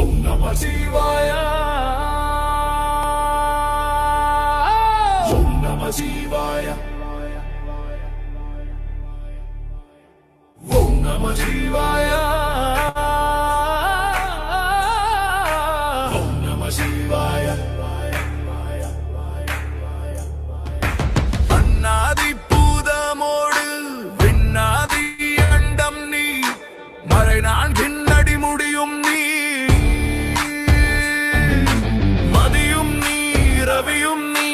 ஓம் நம சிவாய. ஓம் நம சிவாய. ஓம் நம சிவாய. ஓம் நம சிவாய. அண்ணாதி பூதமோடு விண்ணாதி அண்டம் நீ, மறை நான் பின்னடி முடியும் நீ, மதியும் நீ, ரவியும் நீ,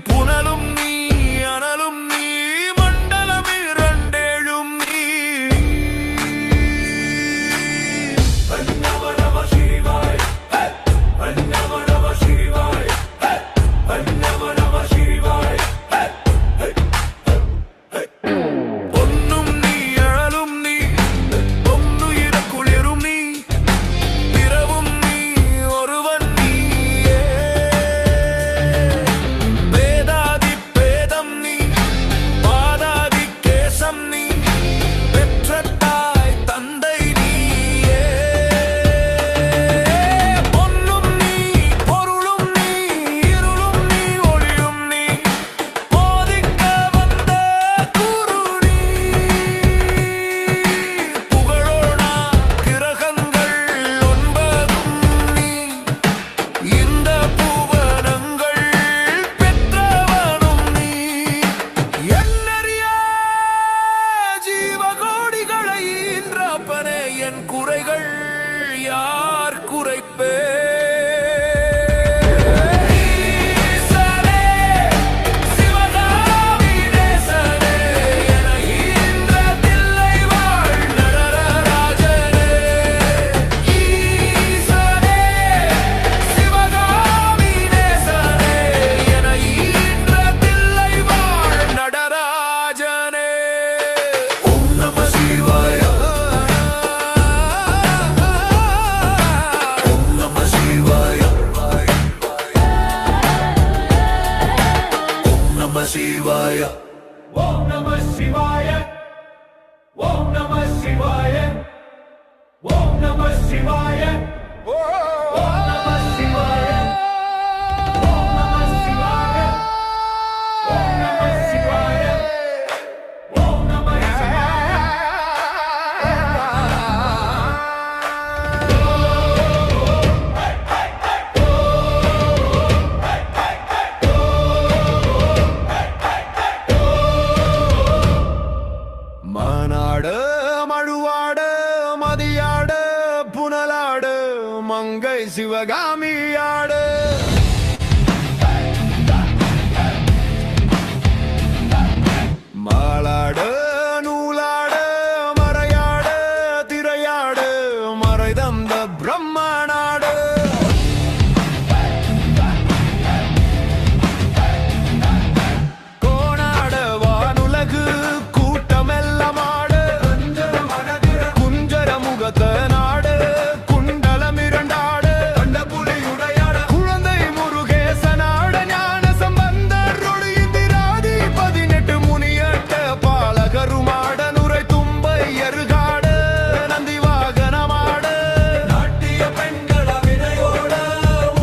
புனலும் நீ, அனலும் நீ, மண்டலம் இரண்டேழும் நீ. நம நம சிவாய. நம நம சிவாய. நம நம சிவாய. பொன்னும் நீ, அழலும் நீ, பொன்னுயிர குளிரும் நீ, பிறவும் நீ, ஒருவன் நீயே. வேதாதி பேதம் நீ, பாதாதி கேசம் நீ, பெற்ற தாய் தந்தை நீயே. பொன்னும் நீ, பொருளும் நீ, இருளும் நீ, ஒளியும் நீ, போதிக்க வந்த குரு நீ. புகழோனா கிரகங்கள் ஒன்பதும் நீ, இந்த புவனங்கள் பெற்றவனும் நீ. எண்ணறியா ஜீவகோடிகளை ஈன்றப்பனே, என் குறைகள் யார் குறைப்பே? ஈசனே, சிவகாமி நேசனே, என ஈன்ற தில்லை வாழ் நடராஜனே. ஈசனே, சிவகாமி நேசனே, என ஈன்ற தில்லை வாழ் நடராஜனே. ஓம் நம சிவாய. ஓம் நம சிவாய. ஓம் நம சிவாய. ஓம் நம சிவாய. ஓம் நம சிவாய. ஓம் நம சிவாய. ஓம் நம சிவாய. ஓம் நம சிவாய. ஓம் நம சிவாய. ஓம் நம மானாடு மழுவாடு மதியாடு புனலாடு மங்கை சிவகாமியாடு. மாளாடு நூலாடு மறையாடு திரையாடு மறைதந்த பிரம்மனாடு. கோணாடு வானுலகு கூட்டமெல்லமாடு, குஞ்சர முகத்த நாடு குண்டலம் இரண்டாடு, குழந்தை முருகேசனாடு ஞான சம்பந்தர் இந்திராதி 18 முனியட்ட பாலகருமாட நுரை தும்பை எருகாடு நந்தி வாகனமாடு. நாட்டிய பெண்கள வினையோட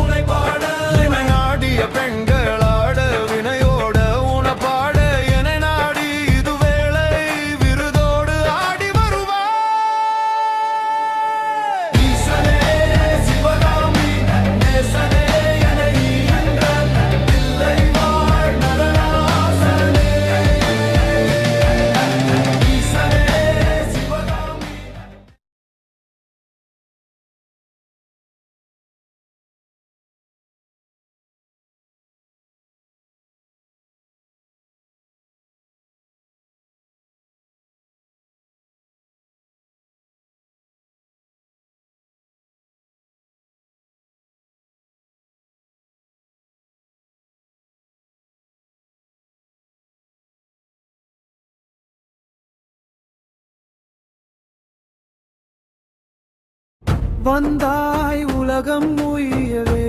உனைப்பாட, நாடிய பெண்களாட வினையோட உனப்பாட, என நாடி இதுவேளை விருதோடு ஆடி வருவாய். ஈசனே, சிவகாமி நேசனே, என ஈன்ற தில்லை வாழ் நடராசனே. ஈசனே, சிவகாமி. வந்தாய் உலகம் உய்யவே,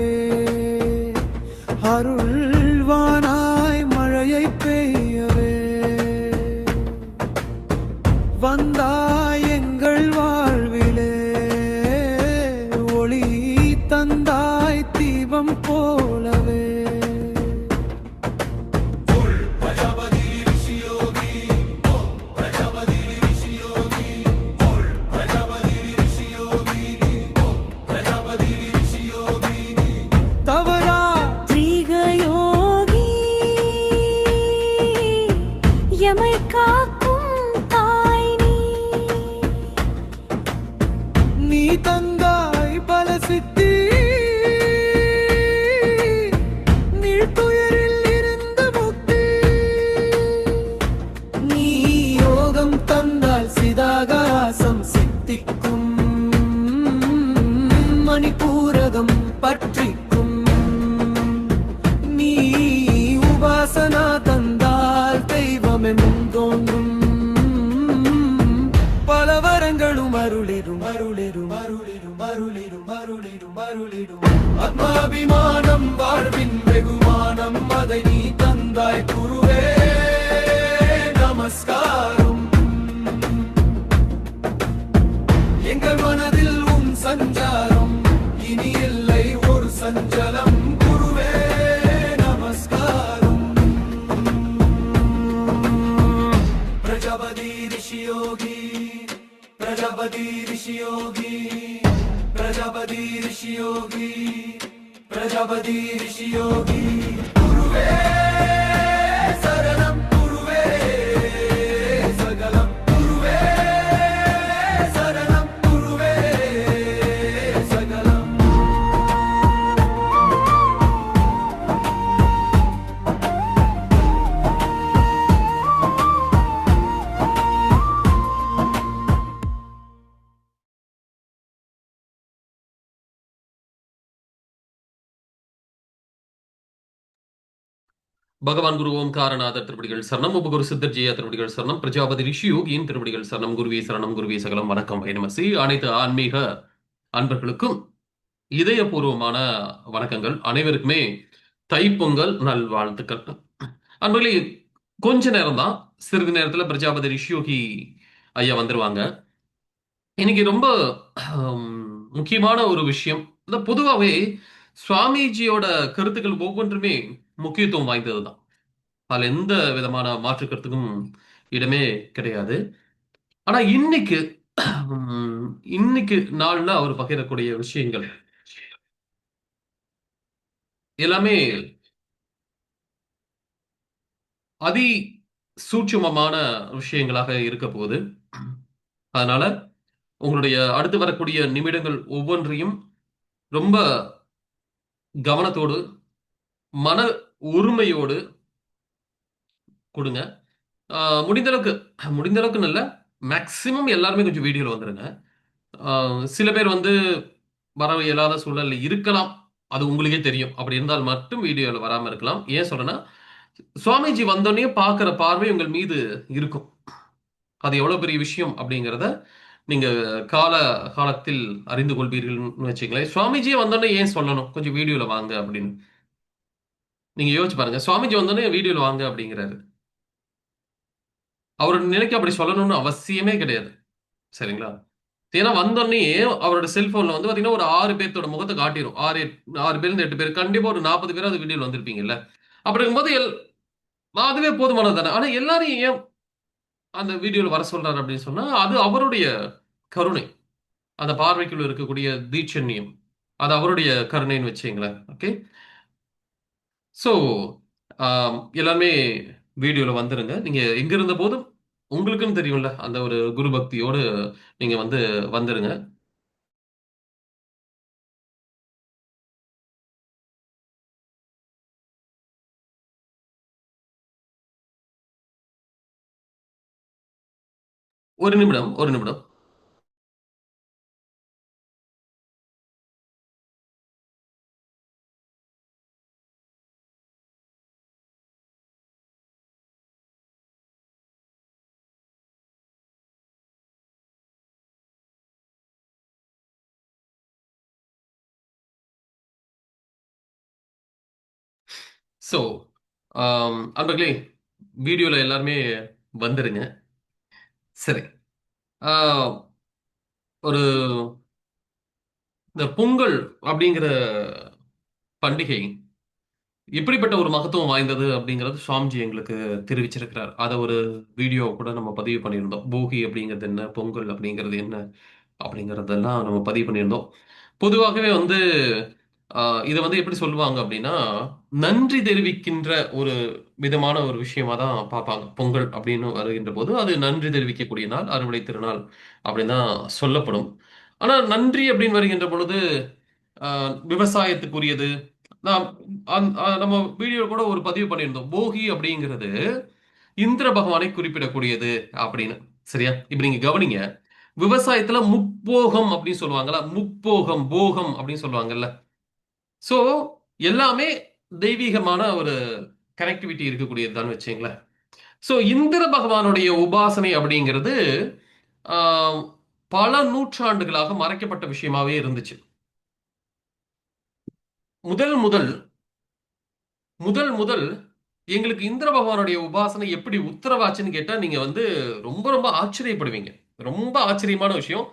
அருள்வானாய் மழையை பெய்யவே. வந்தாய் எங்கள் வாழ்விலே, ஒளி தெய்வம் போலவே. प्रजापति ऋषि योगी ओम प्रजापति ऋषि योगी ओम प्रजापति ऋषि योगी ओम प्रजापति ऋषि योगी தவறா திரிகயோகி எமை காக்கும் தாய் நீ தந்தாய் பல சித்தி, நீழ்துயரில் இருந்து முக்தி. நீ யோகம் தந்தால் சிதாகாசம் சித்திக்கும், மணிப்பூரகம் பற்றிக்கும். நீ உபாசனா தந்தால் தெய்வமெனும் தோன்றும். பல வரங்களும் அருளிடும் அருளிடும் அருளிடும் அருளிடும் அருளிடும் அருளிடும். ஆத்மாபிமானம் வாழ்வின் வெகுமானம் அதை நீ தந்தாய் குருவே நமஸ்காரம் எங்கள் மனதில் உன் சஞ்சாரம் இனி இல்லை ஒரு சஞ்சலம் குருவே நமஸ்காரம் प्रजापति ऋषि योगी प्रजापति ऋषि योगी प्रजापति ऋषि योगी प्रजापति ऋषि योगी गुरुवे शरणं गुरुवे सकलं गुरुवे शरणं गुरुवे सकलं பகவான் குரு ஓம்காரநாதர் திருவடிகள் சரணம், உபகுரு சித்தர் ஜெயா திருவடிகள் சரணம், பிரஜாபதி ரிஷி யோகியின் திருவடிகள் சரணம், குருவே சரணம், குருவே சகலம். வணக்கம் ஐனமசி. அனைத்து ஆன்மீக அன்பர்களுக்கும் இதயபூர்வமான வணக்கங்கள். அனைவருக்குமே தைப்பொங்கல் நல்வாழ்த்துக்கள். அன்பர்களே, கொஞ்ச நேரம் தான், சிறிது நேரத்துல பிரஜாபதி ரிஷி யோகி ஐயா வந்துருவாங்க. இன்னைக்கு ரொம்ப முக்கியமான ஒரு விஷயம். பொதுவாகவே சுவாமிஜியோட கருத்துக்கள் ஒவ்வொன்றுமே முக்கியத்துவம் வாய்ந்தது தான். அதுல எந்த விதமான மாற்று கருத்துக்கும் இடமே கிடையாது. ஆனா இன்னைக்கு இன்னைக்கு நாள்ல அவர் பகிரக்கூடிய விஷயங்கள் எல்லாமே அதி சூட்சுமமான விஷயங்களாக இருக்க போகுது. அதனால உங்களுடைய அடுத்து வரக்கூடிய நிமிடங்கள் ஒவ்வொன்றையும் ரொம்ப கவனத்தோடு மன உரிமையோடு கொடுங்க. முடிந்த அளவுக்கு நல்ல மேக்சிமம் எல்லாருமே கொஞ்சம் வீடியோல வந்துருங்க. சில பேர் வந்து வர இயலாத சூழல் இருக்கலாம், அது உங்களுக்கே தெரியும். அப்படி இருந்தால் மட்டும் வீடியோல வராம இருக்கலாம். ஏன் சொல்றேன்னா, சுவாமிஜி வந்தோடனே பார்க்குற பார்வை உங்கள் மீது இருக்கும். அது எவ்வளவு பெரிய விஷயம் அப்படிங்கிறத நீங்க காலத்தில் அறிந்து கொள்வீர்கள்னு வச்சுங்களேன். சுவாமிஜியே வந்தோடனே ஏன் சொல்லணும் கொஞ்சம் வீடியோல வாங்க அப்படின்னு நீங்க யோசிச்சு பாருங்க. சுவாமிஜி வந்தோடனே வீடியோல வாங்க அப்படிங்கிறாரு. அவரோட நிலைக்கு அப்படி சொல்லணும்னு அவசியமே கிடையாது, சரிங்களா? ஏன்னா வந்தோடனே அவரோட செல்போன்ல வந்து பாத்தீங்கன்னா ஒரு 6 பேர்த்தோட முகத்தை காட்டிடும். 6 பேர்ல 8 பேர், கண்டிப்பா ஒரு 40 பேர் அது வீடியோல வந்திருப்பீங்கல்ல. அப்படி இருக்கும்போது அதுவே போதுமானது தானே. ஆனா எல்லாரையும் ஏன் அந்த வீடியோல வர சொல்றாரு அப்படின்னு சொன்னா, அது அவருடைய கருணை, அந்த பார்வைக்குள்ள இருக்கக்கூடிய தீட்சண்யம், அது அவருடைய கருணைன்னு வச்சுங்களேன். ஓகே, ஸோ எல்லாருமே வீடியோல வந்துருங்க. நீங்க எங்க இருந்த போதும் உங்களுக்குன்னு தெரியும்ல, அந்த ஒரு குரு பக்தியோடு நீங்க வந்து வந்துருங்க. ஒரு நிமிடம், ஒரு நிமிடம். ஸோ அன்பர்களே, வீடியோல எல்லாருமே வந்துருங்க. சரி, ஆஹ், ஒரு இந்த பொங்கல் அப்படிங்கிற பண்டிகை எப்படிப்பட்ட ஒரு மகத்துவம் வாய்ந்தது அப்படிங்கிறது சுவாமிஜி எங்களுக்கு தெரிவிச்சிருக்கிறார். அதை ஒரு வீடியோ கூட நம்ம பதிவு பண்ணியிருந்தோம். போகி அப்படிங்கிறது என்ன, பொங்கல் அப்படிங்கிறது என்ன அப்படிங்கிறதெல்லாம் நம்ம பதிவு பண்ணியிருந்தோம். பொதுவாகவே வந்து இதை வந்து எப்படி சொல்லுவாங்க அப்படின்னா, நன்றி தெரிவிக்கின்ற ஒரு விதமான ஒரு விஷயமா தான் பார்ப்பாங்க. பொங்கல் அப்படின்னு வருகின்ற போது அது நன்றி தெரிவிக்கக்கூடிய நாள், அறுவடை திருநாள் அப்படின்னு தான் சொல்லப்படும். ஆனா நன்றி அப்படின்னு வருகின்ற பொழுது விவசாயத்துக்குரியது. நாம் நம்ம வீடியோ கூட ஒரு பதிவு பண்ணியிருந்தோம். போகி அப்படிங்கிறது இந்திர பகவானை குறிப்பிடக்கூடியது அப்படின்னு. சரியா? இப்ப நீங்க கவனிங்க. விவசாயத்துல முப்போகம் அப்படின்னு சொல்லுவாங்கல்ல. முப்போகம், போகம் அப்படின்னு சொல்லுவாங்கல்ல. சோ எல்லாமே தெய்வீகமான ஒரு கனெக்டிவிட்டி இருக்கக்கூடியதுதான்னு வச்சுங்களேன். சோ இந்திர பகவானுடைய உபாசனை அப்படிங்கிறது ஆஹ், பல நூற்றாண்டுகளாக மறைக்கப்பட்ட விஷயமாவே இருந்துச்சு. முதல் முதல் முதல் முதல் எங்களுக்கு இந்திர பகவானுடைய உபாசனை எப்படி உத்தரவாச்சுன்னு கேட்டா நீங்க வந்து ரொம்ப ரொம்ப ஆச்சரியப்படுவீங்க. ரொம்ப ஆச்சரியமான விஷயம்.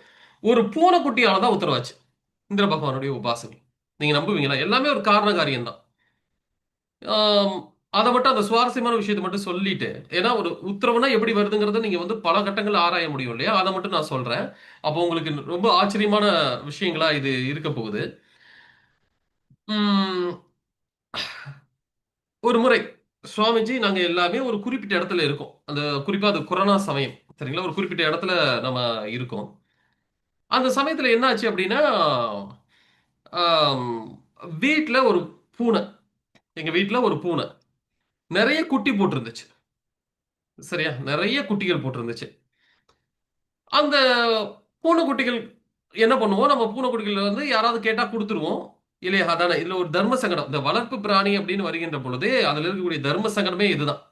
ஒரு பூனைக்குட்டியால தான் உத்தரவாச்சு இந்திர பகவானுடைய உபாசனை. நீங்க நம்புவீங்களா? எல்லாமே ஒரு காரண காரியம் தான். ஆம், அதை மட்டும் அந்த சுவாரஸ்யமான விஷயத்தை மட்டும் சொல்லிட்டு, ஏன்னா ஒரு உத்தரவுனா எப்படி வருதுங்கிறத நீங்க வந்து பல கட்டங்கள் ஆராய முடியும் இல்லையா? அதை மட்டும் நான் சொல்றேன். அப்போ உங்களுக்கு ரொம்ப ஆச்சரியமான விஷயங்களா இது இருக்க போகுது. உம், ஒரு முறை சுவாமிஜி நாங்க எல்லாமே ஒரு குறிப்பிட்ட இடத்துல இருக்கோம். அந்த குறிப்பா அது கொரோனா சமயம். சரிங்களா? ஒரு குறிப்பிட்ட இடத்துல நம்ம இருக்கோம். அந்த சமயத்துல என்ன ஆச்சு அப்படின்னா, ஆம், வீட்ல ஒரு பூனை. எங்க வீட்ல ஒரு பூனை. நிறைய குட்டி போட்டிருந்துச்சு. சரியா? நிறைய குட்டிகள் போட்டிருந்துச்சு. அந்த பூனைக்குட்டிகள் என்ன பண்ணுவோம்? நம்ம பூனைக்குட்டிகள் வந்து யாராவது கேட்டா குடுத்துருவோம். இல்லையா? அதானே. இதுல ஒரு தர்ம சங்கடம். இந்த வளர்ப்பு பிராணி அப்படின்னு வருகின்ற பொழுது, அதுல இருக்கக்கூடிய தர்ம சங்கடமே இதுதான்.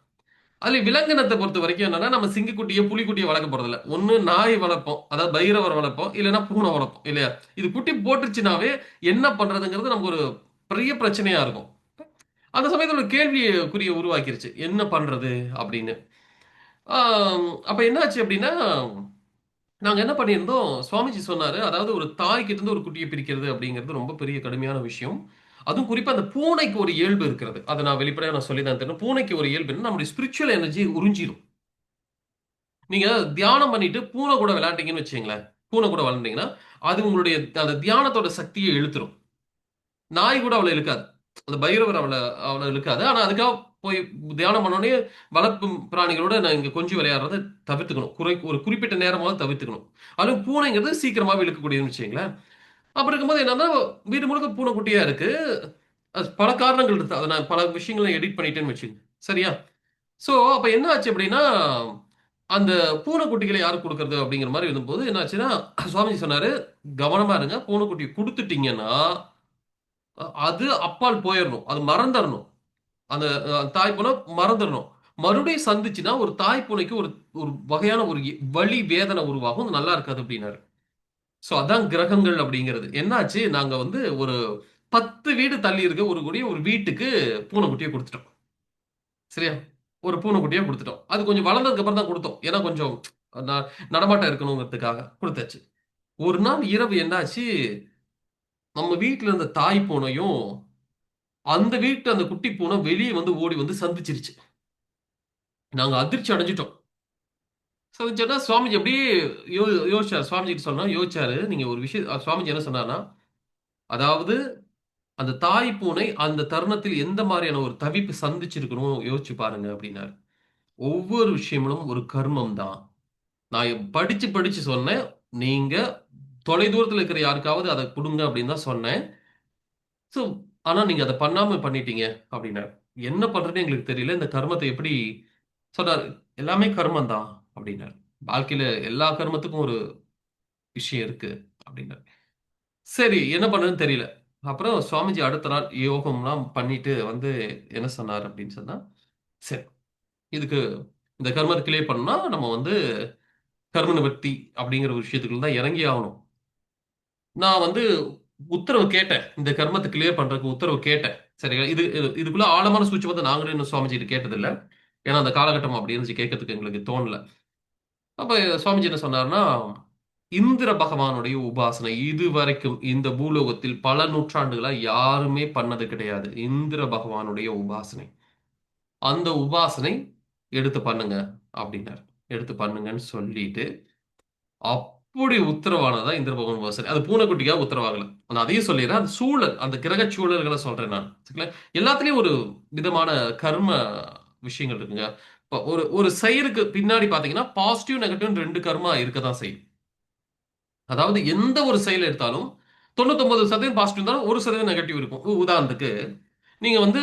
அதுல விலங்கினத்தை பொறுத்த வரைக்கும் என்னன்னா, நம்ம சிங்கக்குட்டிய, புலிக்குட்டிய வளர்க்க போறதில்ல. ஒண்ணு நாய் வளர்ப்போம். அதாவது பைரவர் வளர்ப்போம். இல்லைன்னா பூனை வளர்ப்போம். இல்லையா? இது குட்டி போட்டுருச்சுனாவே என்ன பண்றதுங்கிறது நமக்கு ஒரு பெரிய பிரச்சனையா இருக்கும். அந்த சமயத்துல ஒரு கேள்விக்குறிய உருவாக்கிருச்சு. என்ன பண்றது? அப்படின்னு. அப்ப என்னாச்சு அப்படின்னா, நாங்க என்ன பண்ணியிருந்தோம், சுவாமிஜி சொன்னாரு, அதாவது ஒரு தாய்கிட்ட இருந்து ஒரு குட்டிய பிரிக்கிறது அப்படிங்கிறது ரொம்ப பெரிய கடுமையான விஷயம். அதுவும் குறிப்பா அந்த பூனைக்கு ஒரு இயல்பு இருக்கிறது. அத நான் வெளிப்படையா நான் சொல்லி தான் தரணும். பூனைக்கு ஒரு இயல்பு என்னன்னா, நம்முடைய ஸ்பிரிச்சுவல் எனர்ஜி உறிஞ்சிரும். நீங்க தியானம் பண்ணிட்டு பூனை கூட விளையாண்டீங்கன்னு வச்சுக்கங்களேன், பூனை கூட விளையாண்டீங்கன்னா, அது உங்களுடைய அந்த தியானத்தோட சக்திய இழுத்துரும். நாய் கூட அவள இழுக்காது. அந்த பைரவர் அவள அவள இழுக்காது. ஆனா அதுக்காக போய் தியானம் பண்ணோனே வளர்ப்பு பிராணிகளோட நான் இங்க கொஞ்சி விளையாடுறத தவிர்த்துக்கணும். ஒரு குறிப்பிட்ட நேரமாவது தவிர்த்துக்கணும். அதுவும் பூனைங்கிறது சீக்கிரமாவே இழுக்கக்கூடியதுன்னு வச்சுக்கங்களேன். அப்படி இருக்கும்போது என்னன்னா, வீடு முழுக்க பூனைக்குட்டியா இருக்கு. அது பல காரணங்கள் இருக்கு. அத நான் பல விஷயங்கள எடிட் பண்ணிட்டேன்னு வச்சுக்கங்க. சரியா? சோ, அப்ப என்ன ஆச்சு அப்படின்னா, அந்த பூனைக்குட்டிகள யாருக்கு குடுக்குறது அப்படிங்கிற மாரி இருந்தபோது என்ன ஆச்சுன்னா, சுவாமிஜி சொன்னாரு, "கவனமா இருங்க. பூனைக்குட்டிய குடுத்துட்டீங்கன்னா, அது அப்பால் போயிரணும். அது மறந்தரணும். அந்த தாய் பூனை மறந்துடணும். மறுபடியும் சந்திச்சுன்னா, ஒரு தாய் பூனைக்கு ஒரு ஒரு வகையான ஒரு வலி, வேதனை உருவாகும். அது நல்லா இருக்காது" அப்படின்னாரு. சோ, அதான் கிரகங்கள் அப்படிங்கிறது. என்னாச்சு, நாங்க வந்து ஒரு 10 வீடு தள்ளி இருக்க ஒரு வீட்டுக்கு பூனைக்குட்டிய குடுத்துட்டோம். சரியா? ஒரு பூனைக்குட்டிய குடுத்துட்டோம். அது கொஞ்சம் வளர்ந்ததுக்கு அப்புறம் தான் குடுத்தோம். ஏன்னா கொஞ்சம் ந நடமாட்டம் இருக்கணுங்கிறதுக்காக குடுத்தாச்சு. ஒரு நாள் இரவு என்னாச்சு, நம்ம வீட்ல இருந்த தாய் பூனையும், அந்த வீட்டு அந்த குட்டி பூனை வெளிய வந்து ஓடி வந்து சந்திச்சிருச்சு. நாங்க அதிர்ச்சி அடைஞ்சுட்டோம். சந்திச்சோன்னா சுவாமிஜி அப்படியே யோ யோசிச்சாரு. சுவாமிஜிட்ட சொன்னோம். யோசிச்சாரு. நீங்க ஒரு விஷயம் சுவாமிஜி என்ன சொன்னார்ன்னா, அதாவது அந்த தாய் பூனை அந்த தருணத்தில் எந்த மாரியான ஒரு தவிப்பு சந்திச்சிருக்கணும் யோசிச்சு பாருங்க அப்டின்னாரு. ஒவ்வொரு விஷயங்களும் ஒரு கர்மம் தான். நான் படிச்சு படிச்சு சொன்னேன். நீங்க தொலைதூரத்துல இருக்கிற யாருக்காவது அத குடுங்க அப்டின்னு தான் சொன்னேன். ஸோ ஆனா நீங்க அத பண்ணாம பண்ணிட்டீங்க அப்டின்னாரு. என்ன பண்றதுன்னு எங்களுக்கு தெரியல. இந்த கர்மத்த எப்படி சொன்னாரு. எல்லாமே கர்மம் தான் அப்டின்னாரு. வாழ்க்கையில எல்லா கர்மத்துக்கும் ஒரு விஷயம் இருக்கு அப்டின்னாரு. சரி என்ன பண்றதுன்னு தெரியல. அப்புறம் சுவாமிஜி அடுத்த நாள் யோகம்லாம் பண்ணிட்டு வந்து என்ன சொன்னாரு அப்டின்னு சொன்னா, சரி இதுக்கு இந்த கர்மத்த கிளியர் பண்ணா நம்ம வந்து கர்ம நிவர்த்தி அப்டிங்கிற ஒரு விஷயத்துக்குள்ள தான் இறங்கி ஆகணும். நான் வந்து உத்தரவு கேட்டேன். இந்த கர்மத்த கிளியர் பண்றதுக்கு உத்தரவு கேட்டேன். சரியா? இதுக்குள்ள ஆழமான சூட்சுமத்த நாங்களும் இன்னும் சுவாமிஜிட்ட கேட்டதில்ல. ஏன்னா அந்த காலகட்டம் அப்டி இருந்துச்சு கேட்கறதுக்கு எங்களுக்கு தோணல. அப்ப சுவாமிஜி என்ன சொன்னாருன்னா, இந்திர பகவானுடைய உபாசனை இதுவரைக்கும் இந்த பூலோகத்தில் பல நூற்றாண்டுகளா யாருமே பண்ணது கிடையாது. இந்திர பகவானுடைய உபாசனை, அந்த உபாசனை எடுத்து பண்ணுங்க அப்படின்னாரு. எடுத்து பண்ணுங்கன்னு சொல்லிட்டு அப்படி உத்தரவானதா இந்திர பகவான் உபாசனை. அது பூனைக்குட்டியா உத்தரவாகல. நான் அதையும் சொல்லிடுறேன். அது சூழல், அந்த கிரக சூழல்களை சொல்றேன் நான். சரிங்களா? எல்லாத்துலயும் ஒரு விதமான கர்ம விஷயங்கள் இருக்குங்க. இப்போ ஒரு ஒரு செயலுக்கு பின்னாடி பாத்தீங்கன்னா பாசிட்டிவ் நெகட்டிவ் ரெண்டு கர்மா இருக்கதான் செய்யும். அதாவது எந்த ஒரு செயல் எடுத்தாலும் 99% பாசிட்டிவ் இருந்தாலும் 1% நெகட்டிவ் இருக்கும். உதாரணத்துக்கு நீங்க வந்து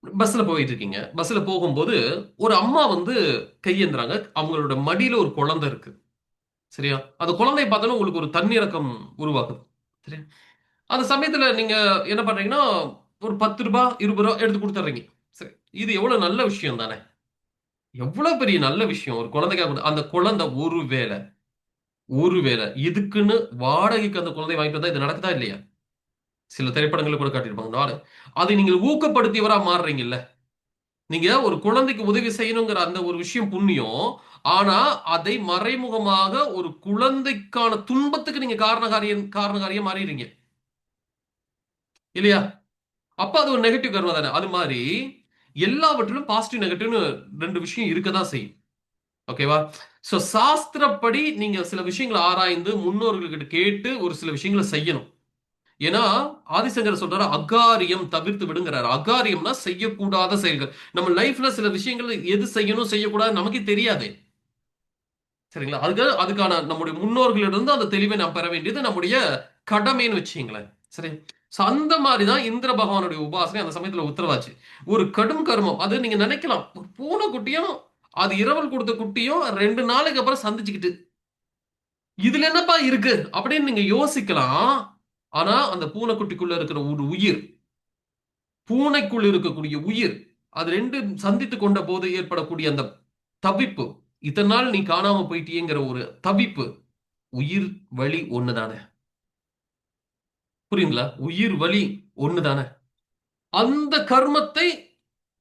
பஸ்ல போயிட்டு இருக்கீங்க. பஸ்ல போகும்போது ஒரு அம்மா வந்து கையேந்துறாங்க. அவங்களோட மடியில ஒரு குழந்தை இருக்கு. சரியா? அந்த குழந்தைய பார்த்தோன்னே உங்களுக்கு ஒரு தன்னிரக்கம் உருவாகுது. சரியா? அந்த சமயத்துல நீங்க என்ன பண்றீங்கன்னா, ஒரு ரூ. 10 ரூ. 20 எடுத்து குடுத்துர்றீங்க. சரி. இது எவ்வளவு நல்ல விஷயம் தானே! எவ்வளவு பெரிய நல்ல விஷயம். ஒரு குழந்தைக்காக அந்த குழந்தை ஒருவேளை இதுக்குன்னு வாடகைக்கு அந்த குழந்தைய வாங்கிட்டு வந்தா இது நடக்குதா இல்லையா? சில திரைப்படங்கள்ல கூட காட்டியிருப்பாங்க. அதை நீங்க ஊக்கப்படுத்தியவரா மாறுறீங்கல்ல. நீங்க ஒரு குழந்தைக்கு உதவி செய்யணுங்கிற அந்த ஒரு விஷயம் புண்ணியம். ஆனா, அதை மறைமுகமாக ஒரு குழந்தைக்கான துன்பத்துக்கு நீங்க காரணகாரியா மாறிடுறீங்க. இல்லையா? அப்ப அது ஒரு நெகட்டிவ் கர்மா தானே. அது மாரி எல்லாவற்றிலும் பாசிட்டிவ், நெகட்டிவ்னு 2 விஷயம் இருக்கதான் செய்யும். ஓகேவா? சோ சாஸ்திரப்படி நீங்க சில விஷயங்கள ஆராய்ந்து முன்னோர்கள்கிட்ட கேட்டு ஒரு சில விஷயங்கள செய்யணும். ஏன்னா, ஆதிசங்கரர் சொல்றாரு, அகாரியம் தவிர்த்து விடுங்கிறாரு. அகாரியம்னா செய்யக்கூடாத செயல்கள். நம்ம லைஃப்ல சில விஷயங்கள் எது செய்யணும், செய்யக்கூடாது நமக்கே தெரியாதே. சரிங்களா? அதுக்கான நம்முடைய முன்னோர்களிடந்து அந்த தெளிவை நாம் பெற வேண்டியது நம்முடைய கடமைன்னு வச்சுக்கங்களேன். சரி. சோ அந்த மாரி தான் இந்திர பகவானுடைய உபாசனை அந்த சமயத்துல உத்தரவாச்சு. ஒரு கடும் கர்மம். அது நீங்க நினைக்கலாம். ஒரு பூனை குட்டியும், அது இரவல் கொடுத்த குட்டியும் 2 நாளைக்கு அப்புறம் சந்திச்சுக்கிட்டு, இதுல என்னப்பா இருக்கு? அப்படின்னு நீங்க யோசிக்கலாம். ஆனா, அந்த பூனைக்குட்டிக்குள்ள இருக்கிற ஒரு உயிர், பூனைக்குள் இருக்கக்கூடிய உயிர், அது 2 சந்தித்துக் கொண்ட போது ஏற்படக்கூடிய அந்த தவிப்பு, இத்தன நாள் நீ காணாம போயிட்டியேங்கிற ஒரு தவிப்பு, உயிர் வலி ஒண்ணுதானே. புரியுதுங்களா? உயிர் வலி ஒண்ணுதானே. அந்த கர்மத்தை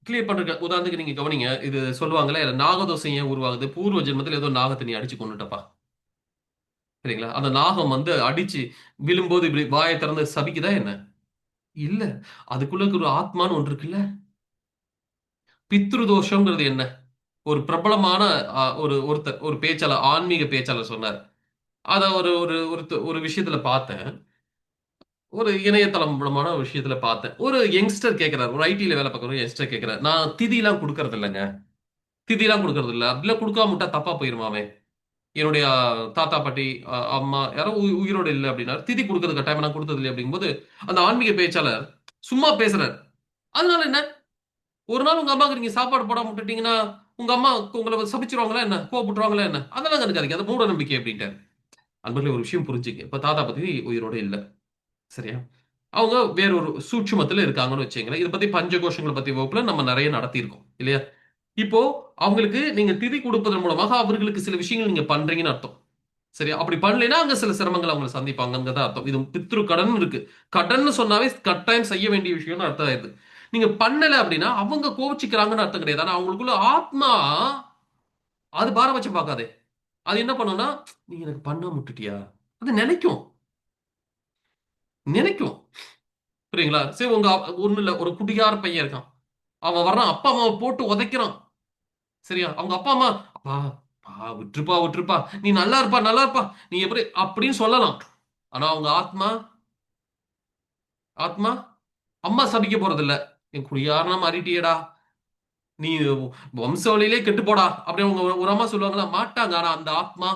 கிளியர் பண்றதுக்கு உதாரணத்துக்கு நீங்க கவனிங்க. இது சொல்லுவாங்கல்ல, நாகதோஷம் ஏன் உருவாகுது? பூர்வ ஜென்மத்துல ஏதோ நாகத்த நீ அடிச்சு கொன்னுட்டப்பா. சரிங்களா? அந்த நாகம் வந்து அடிச்சு விழும்போது இப்படி வாய திறந்து சபிக்குதா என்ன? இல்ல. அதுக்குள்ள இருக்கிற ஒரு ஆத்மான்னு ஒன்று இருக்குல்ல. பித்ரு தோஷம்ங்கிறது என்ன? ஒரு பிரபலமான ஒரு பேச்சாளர், ஆன்மீக பேச்சாளர் சொன்னார். அத ஒரு ஒரு ஒரு விஷயத்துல பார்த்தேன். ஒரு இணையதளம் மூலமான ஒரு விஷயத்துல பார்த்தேன். ஒரு யங்ஸ்டர் கேட்கிறார். ஒரு ஐடில வேலை பார்க்குற ஒரு யங்ஸ்டர் கேட்கிறார். நான் திதிலாம் குடுக்கறது இல்லங்க. திதிலாம் குடுக்கறது இல்ல. அப்படிலாம் குடுக்காம விட்டா தப்பா போயிருமாமே. என்னுடைய தாத்தா, பாட்டி, அம்மா யாரோ உயிரோட இல்ல அப்படின்னாரு. திதி குடுக்கறது கட்டாயமா நான் குடுத்தது இல்லையே அப்படிங்கும்போது, அந்த ஆன்மீக பேச்சாளர் சும்மா பேசுறாரு. அதனால என்ன? ஒரு நாள் உங்க அம்மாக்கு நீங்க சாப்பாடு போடாம விட்டுட்டீங்கன்னா, உங்க அம்மா உங்கள சபிச்சுருவாங்களா என்ன? கோவப்பட்டுருவாங்களா என்ன? அதெல்லாம் கணக்காதீங்க. அது மூட நம்பிக்கை அப்படின்ட்டாரு. அன்பர்களே ஒரு விஷயம் புரிஞ்சுக்கங்க. இப்ப தாத்தா, பாட்டி உயிரோட இல்ல. சரியா? அவங்க வேற ஒரு சூட்சுமத்துல இருக்காங்கன்னு வச்சுக்கங்களேன். இத பத்தி பஞ்சகோஷங்கள பத்தி வகுப்புல நம்ம நெறைய நடத்தியிருக்கோம். இல்லையா? இப்போ அவங்களுக்கு நீங்க திதி குடுப்பதன் மூலமாக அவர்களுக்கு சில விஷயங்கள் நீங்க பண்றீங்கன்னு அர்த்தம். சரியா? அப்படி பண்ணலைன்னா அங்க சில சிரமங்கள் அவங்க சந்திப்பாங்கங்கிறது அர்த்தம். இது பித்ரு கடன் இருக்கு. கடன்னு சொன்னாவே கட்டாயம் செய்ய வேண்டிய விஷயம்னு அர்த்தம் ஆயிருது. நீங்க பண்ணல அப்படின்னா அவங்க கோவிச்சுக்கிறாங்கன்னு அர்த்தம் கிடையாது. ஆனா அவங்களுக்குள்ள ஆத்மா அது பாரபட்சம் பார்க்காதே. அது என்ன பண்ணும்னா, நீ எனக்கு பண்ணாம விட்டுட்டியா? அது நினைக்கும். நினைக்கும். புரியுங்களா? சரி உங்க ஒண்ணும் இல்ல. ஒரு குடிகார பையன் இருக்கான். அவன் வர்றான். அப்பா, அம்மாவ போட்டு உதைக்கிறான். சரியா? அவங்க அப்பா, அம்மா, "அப்பா, விட்டுருப்பா, விட்டுருப்பா. நீ நல்லா இருப்பா, நல்லா இருப்பா. நீ எப்படி" அப்படின்னு சொல்லலாம். ஆனா அவங்க ஆத்மா ஆத்மா அம்மா சபிக்க போறதில்ல. "என் குடிகாரனா மாறிட்டியேடா. நீ வம்சாவளியிலே கெட்டு போடா" அப்படின்னு அவங்க ஒரு அம்மா சொல்லுவாங்களா? மாட்டாங்க. ஆனா அந்த ஆத்மா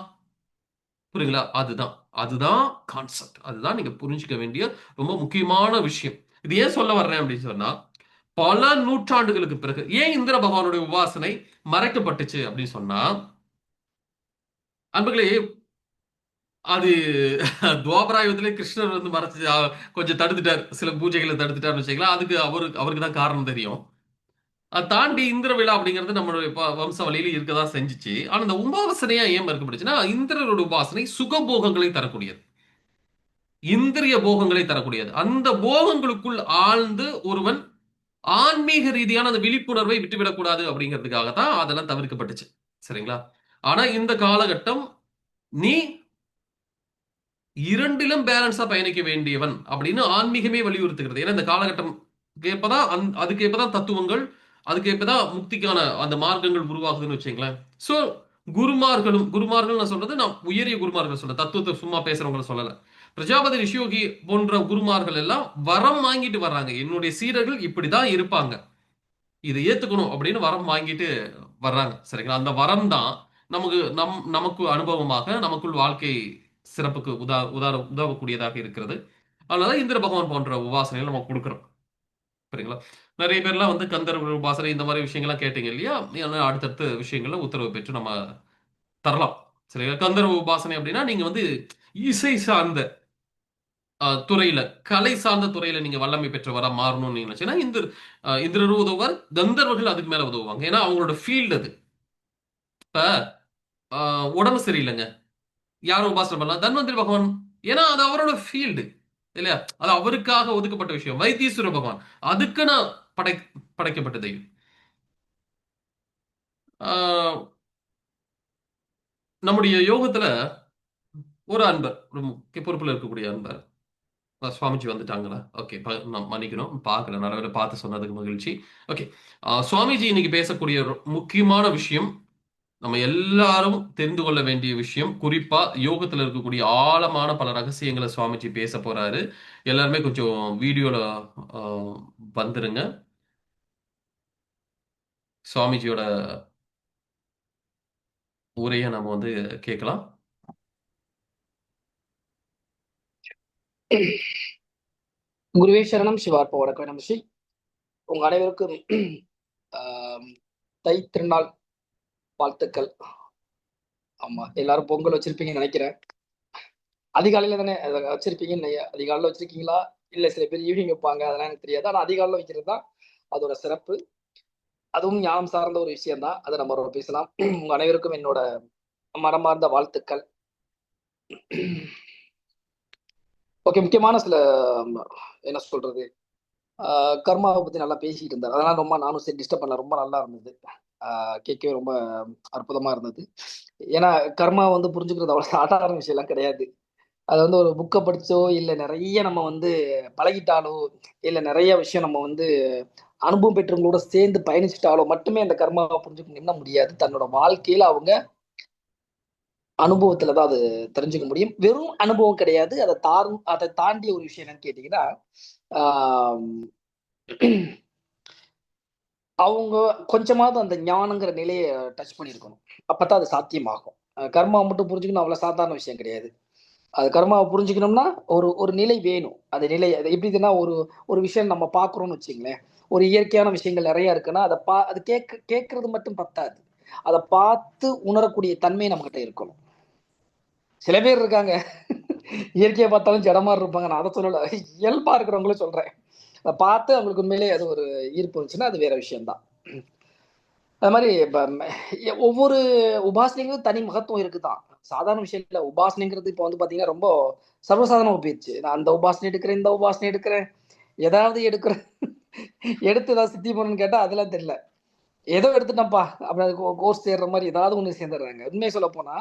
புரியுங்களா? அதுதான். அதுதான் கான்செப்ட். அதுதான் நீங்க புரிஞ்சுக்க வேண்டிய ரொம்ப முக்கியமான விஷயம். இது ஏன் சொல்ல வர்றேன் அப்படின்னு சொன்னா, பல நூற்றாண்டுகளுக்கு பிறகு ஏன் இந்திர பகவானுடைய உபாசனை மறைக்கப்பட்டுச்சு அப்படின்னு சொன்னா, அன்பர்களே அது துவாபர யுகத்திலே கிருஷ்ணர் வந்து மறைச்சு கொஞ்சம் தடுத்துட்டார். சில பூஜைகள தடுத்துட்டார்ன்னு வச்சுக்கங்களேன். அதுக்கு அவருக்கு தான் காரணம் தெரியும். அத தாண்டி இந்திர விழா அப்படிங்கிறது நம்மளுடைய வம்சாவளியில இருக்க தான் செஞ்சுச்சு. ஆனா இந்த உபாசனையா ஏன் மறுக்கப்பட்டுச்சுன்னா, இந்திரரோட உபாசனை சுகபோகங்களை தரக்கூடியது. இந்திரிய போகங்களை தரக்கூடியது. அந்த போகங்களுக்குள் ஆழ்ந்து ஒருவன் ஆன்மீக ரீதியான அந்த விழிப்புணர்வை விட்டுவிடக்கூடாது அப்படிங்கிறதுக்காக தான் அதெல்லாம் தவிர்க்கப்பட்டுச்சு. சரிங்களா? ஆனா இந்த காலகட்டம் நீ இரண்டிலும் பேலன்ஸா பயணிக்க வேண்டியவன் அப்படின்னு ஆன்மீகமே வலியுறுத்துகிறது. ஏன்னா இந்த காலகட்டம் ஏற்பதான் அதுக்கு ஏற்பதான் தத்துவங்கள், அதுக்கு ஏற்பதான் முக்திக்கான அந்த மார்க்கங்கள் உருவாகுதுன்னு வச்சுங்களேன். சோ குருமார்கள் நான் சொல்றது நான் உயரிய குருமார்கள் சொல்ல, தத்துவத்தை சும்மா பேசுறவங்களை சொல்லல. பிரஜாபதி ரிஷியோகி போன்ற குருமார்கள் எல்லாம் வரம் வாங்கிட்டு வர்றாங்க. என்னுடைய சீடர்கள் இப்படிதான் இருப்பாங்க, இதை ஏத்துக்கணும் அப்படின்னு வரம் வாங்கிட்டு வர்றாங்க. சரிங்களா? அந்த வரம் தான் நமக்கு அனுபவமாக நமக்குள் வாழ்க்கை சிறப்புக்கு உதவக்கூடியதாக இருக்கிறது. அதனால இந்திர பகவான் போன்ற உபாசனைகள் நம்ம கொடுக்குறோம். சரிங்களா? நிறைய பேர்லாம் வந்து கந்தர்வ உபாசனை இந்த மாதிரி விஷயங்கள்லாம் கேட்டீங்க இல்லையா? ஏன்னா அடுத்தடுத்த விஷயங்கள்ல உத்தரவு பெற்று நம்ம தரலாம். சரிங்களா? கந்தர்வ உபாசனை அப்படின்னா நீங்க வந்து இசை சார்ந்த துறையில, கலை சார்ந்த துறையில நீங்க வல்லமை பெற்றவரா மாறணும்னு நீங்க நினைச்சீங்கன்னா இந்திரரும் உதவுவார், கந்தர்வர்கள் அதுக்கு மேல உதவுவாங்க. ஏன்னா அவங்களோட ஃபீல்டு அது. இப்ப உடம்பு சரியில்லைங்க, யாரும் உபாசனை பண்ணலாம்? தன்வந்திரி பகவான். ஏன்னா அது அவரோட ஃபீல்டு இல்லையா? அது அவருக்காக ஒதுக்கப்பட்ட விஷயம். வைத்தீஸ்வர பகவான் அதுக்கு நான் படைக்கப்பட்ட தெய்வம். ஆஹ் நம்முடைய யோகத்துல ஒரு அன்பர், ஒரு முக்கிய பொறுப்புல இருக்கக்கூடிய அன்பர், சுவாமிஜி வந்துட்டாங்களா? ஓகே, நான் மன்னிக்கணும், பார்க்கல, நல்ல பார்த்து சொன்னதுக்கு மகிழ்ச்சி. ஓகே, சுவாமிஜி இன்னைக்கு பேசக்கூடிய ஒரு முக்கியமான விஷயம், நம்ம எல்லாரும் தெரிந்து கொள்ள வேண்டிய விஷயம், குறிப்பா யோகத்துல இருக்கக்கூடிய ஆழமான பல ரகசியங்களை சுவாமிஜி பேச போறாரு. எல்லாருமே கொஞ்சம் வீடியோல வந்துருங்க. சுவாமிஜியோட உரையை நம்ம வந்து கேட்கலாம். குருவே சரணம். சிவார்ப்ப வணக்கம் நமசி. உங்க அனைவருக்கும் தை திருநாள் வாழ்த்துக்கள். ஆமா, எல்லாரும் பொங்கல் வச்சிருப்பீங்கன்னு நினைக்கிறேன். அதிகாலையில தானே வச்சிருப்பீங்கன்னு. அதிகாலையில வச்சிருக்கீங்களா இல்ல சில பேர் ஈவினிங் வைப்பாங்க, அதெல்லாம் எனக்கு தெரியாது. ஆனா அதிகாலையில வைக்கிறது தான் அதோட சிறப்பு. அதுவும் ஞானம் சார்ந்த ஒரு விஷயம் தான், அதை நம்ம பேசலாம். உங்க அனைவருக்கும் என்னோட மனமார்ந்த வாழ்த்துக்கள். ஓகே, முக்கியமான சில என்ன சொல்றது, கர்மாவை பத்தி நல்லா பேசிட்டு இருந்தார். அதனால ரொம்ப நானும் சரி டிஸ்டர்ப் பண்ணல, ரொம்ப நல்லா இருந்தது. கேட்கவே ரொம்ப அற்புதமா இருந்தது. ஏன்னா கர்மா வந்து புரிஞ்சுக்கிறது அவ்வளவு சாதாரண விஷயம் எல்லாம் கிடையாது. அது வந்து ஒரு புக்கை படிச்சோ இல்ல நிறைய நம்ம வந்து பழகிட்டாலோ இல்ல நிறைய விஷயம் நம்ம வந்து அனுபவம் பெற்றவங்களோட சேர்ந்து பயணிச்சுட்டாலோ மட்டுமே அந்த கர்மாவை புரிஞ்சுக்க முடியாது. தன்னோட வாழ்க்கையில அவங்க அனுபவத்துலதான் அது தெரிஞ்சுக்க முடியும். வெறும் அனுபவம் கிடையாது, அதை தாண்டிய ஒரு விஷயம் என்னன்னு கேட்டீங்கன்னா, ஆஹ் அவங்க கொஞ்சமாவது அந்த ஞானங்கிற நிலையை டச் பண்ணியிருக்கணும். அப்பதான் அது சாத்தியமாகும். கர்மா மட்டும் புரிஞ்சுக்கணும் அவ்வளவு சாதாரண விஷயம் கிடையாது. அது கர்மாவை புரிஞ்சுக்கணும்னா ஒரு ஒரு நிலை வேணும். அது நிலை அது எப்படிதுன்னா, ஒரு விஷயம் நம்ம பார்க்குறோம்னு வச்சுங்களேன். ஒரு இயற்கையான விஷயங்கள் நிறைய இருக்குன்னா அது கேட்கறது மட்டும் பத்தாது. அதை பார்த்து உணரக்கூடிய தன்மை நம்மகிட்ட இருக்கணும். சில பேர் இருக்காங்க, இயற்கையை பார்த்தாலும் ஜடமா இருப்பாங்க. நான் அதை சொல்லல, இயல்பா இருக்கிறவங்களும் சொல்றேன். அதை பார்த்து அவங்களுக்கு உண்மையிலேயே அது ஒரு ஈர்ப்பு இருந்துச்சுன்னா அது வேற விஷயம்தான். அது மாதிரி ஒவ்வொரு உபாசனைகளும் தனி மகத்துவம் இருக்குதான். சாதாரண விஷயம் இல்லை உபாசனைங்கிறது. இப்போ வந்து பாத்தீங்கன்னா ரொம்ப சர்வசாதாரணமா போயிடுச்சு. நான் அந்த உபாசனை எடுக்கிறேன், இந்த உபாசனை எடுக்கிறேன், ஏதாவது எடுக்கிறேன். எடுத்து ஏதாவது சித்தி போகணும்னு கேட்டா அதெல்லாம் தெரியல. ஏதோ எடுத்துட்டோம்ப்பா அப்படி அது கோர்ஸ் சேர்ற மாதிரி ஏதாவது ஒண்ணு சேர்ந்துடுறாங்க. உண்மையை சொல்ல போனா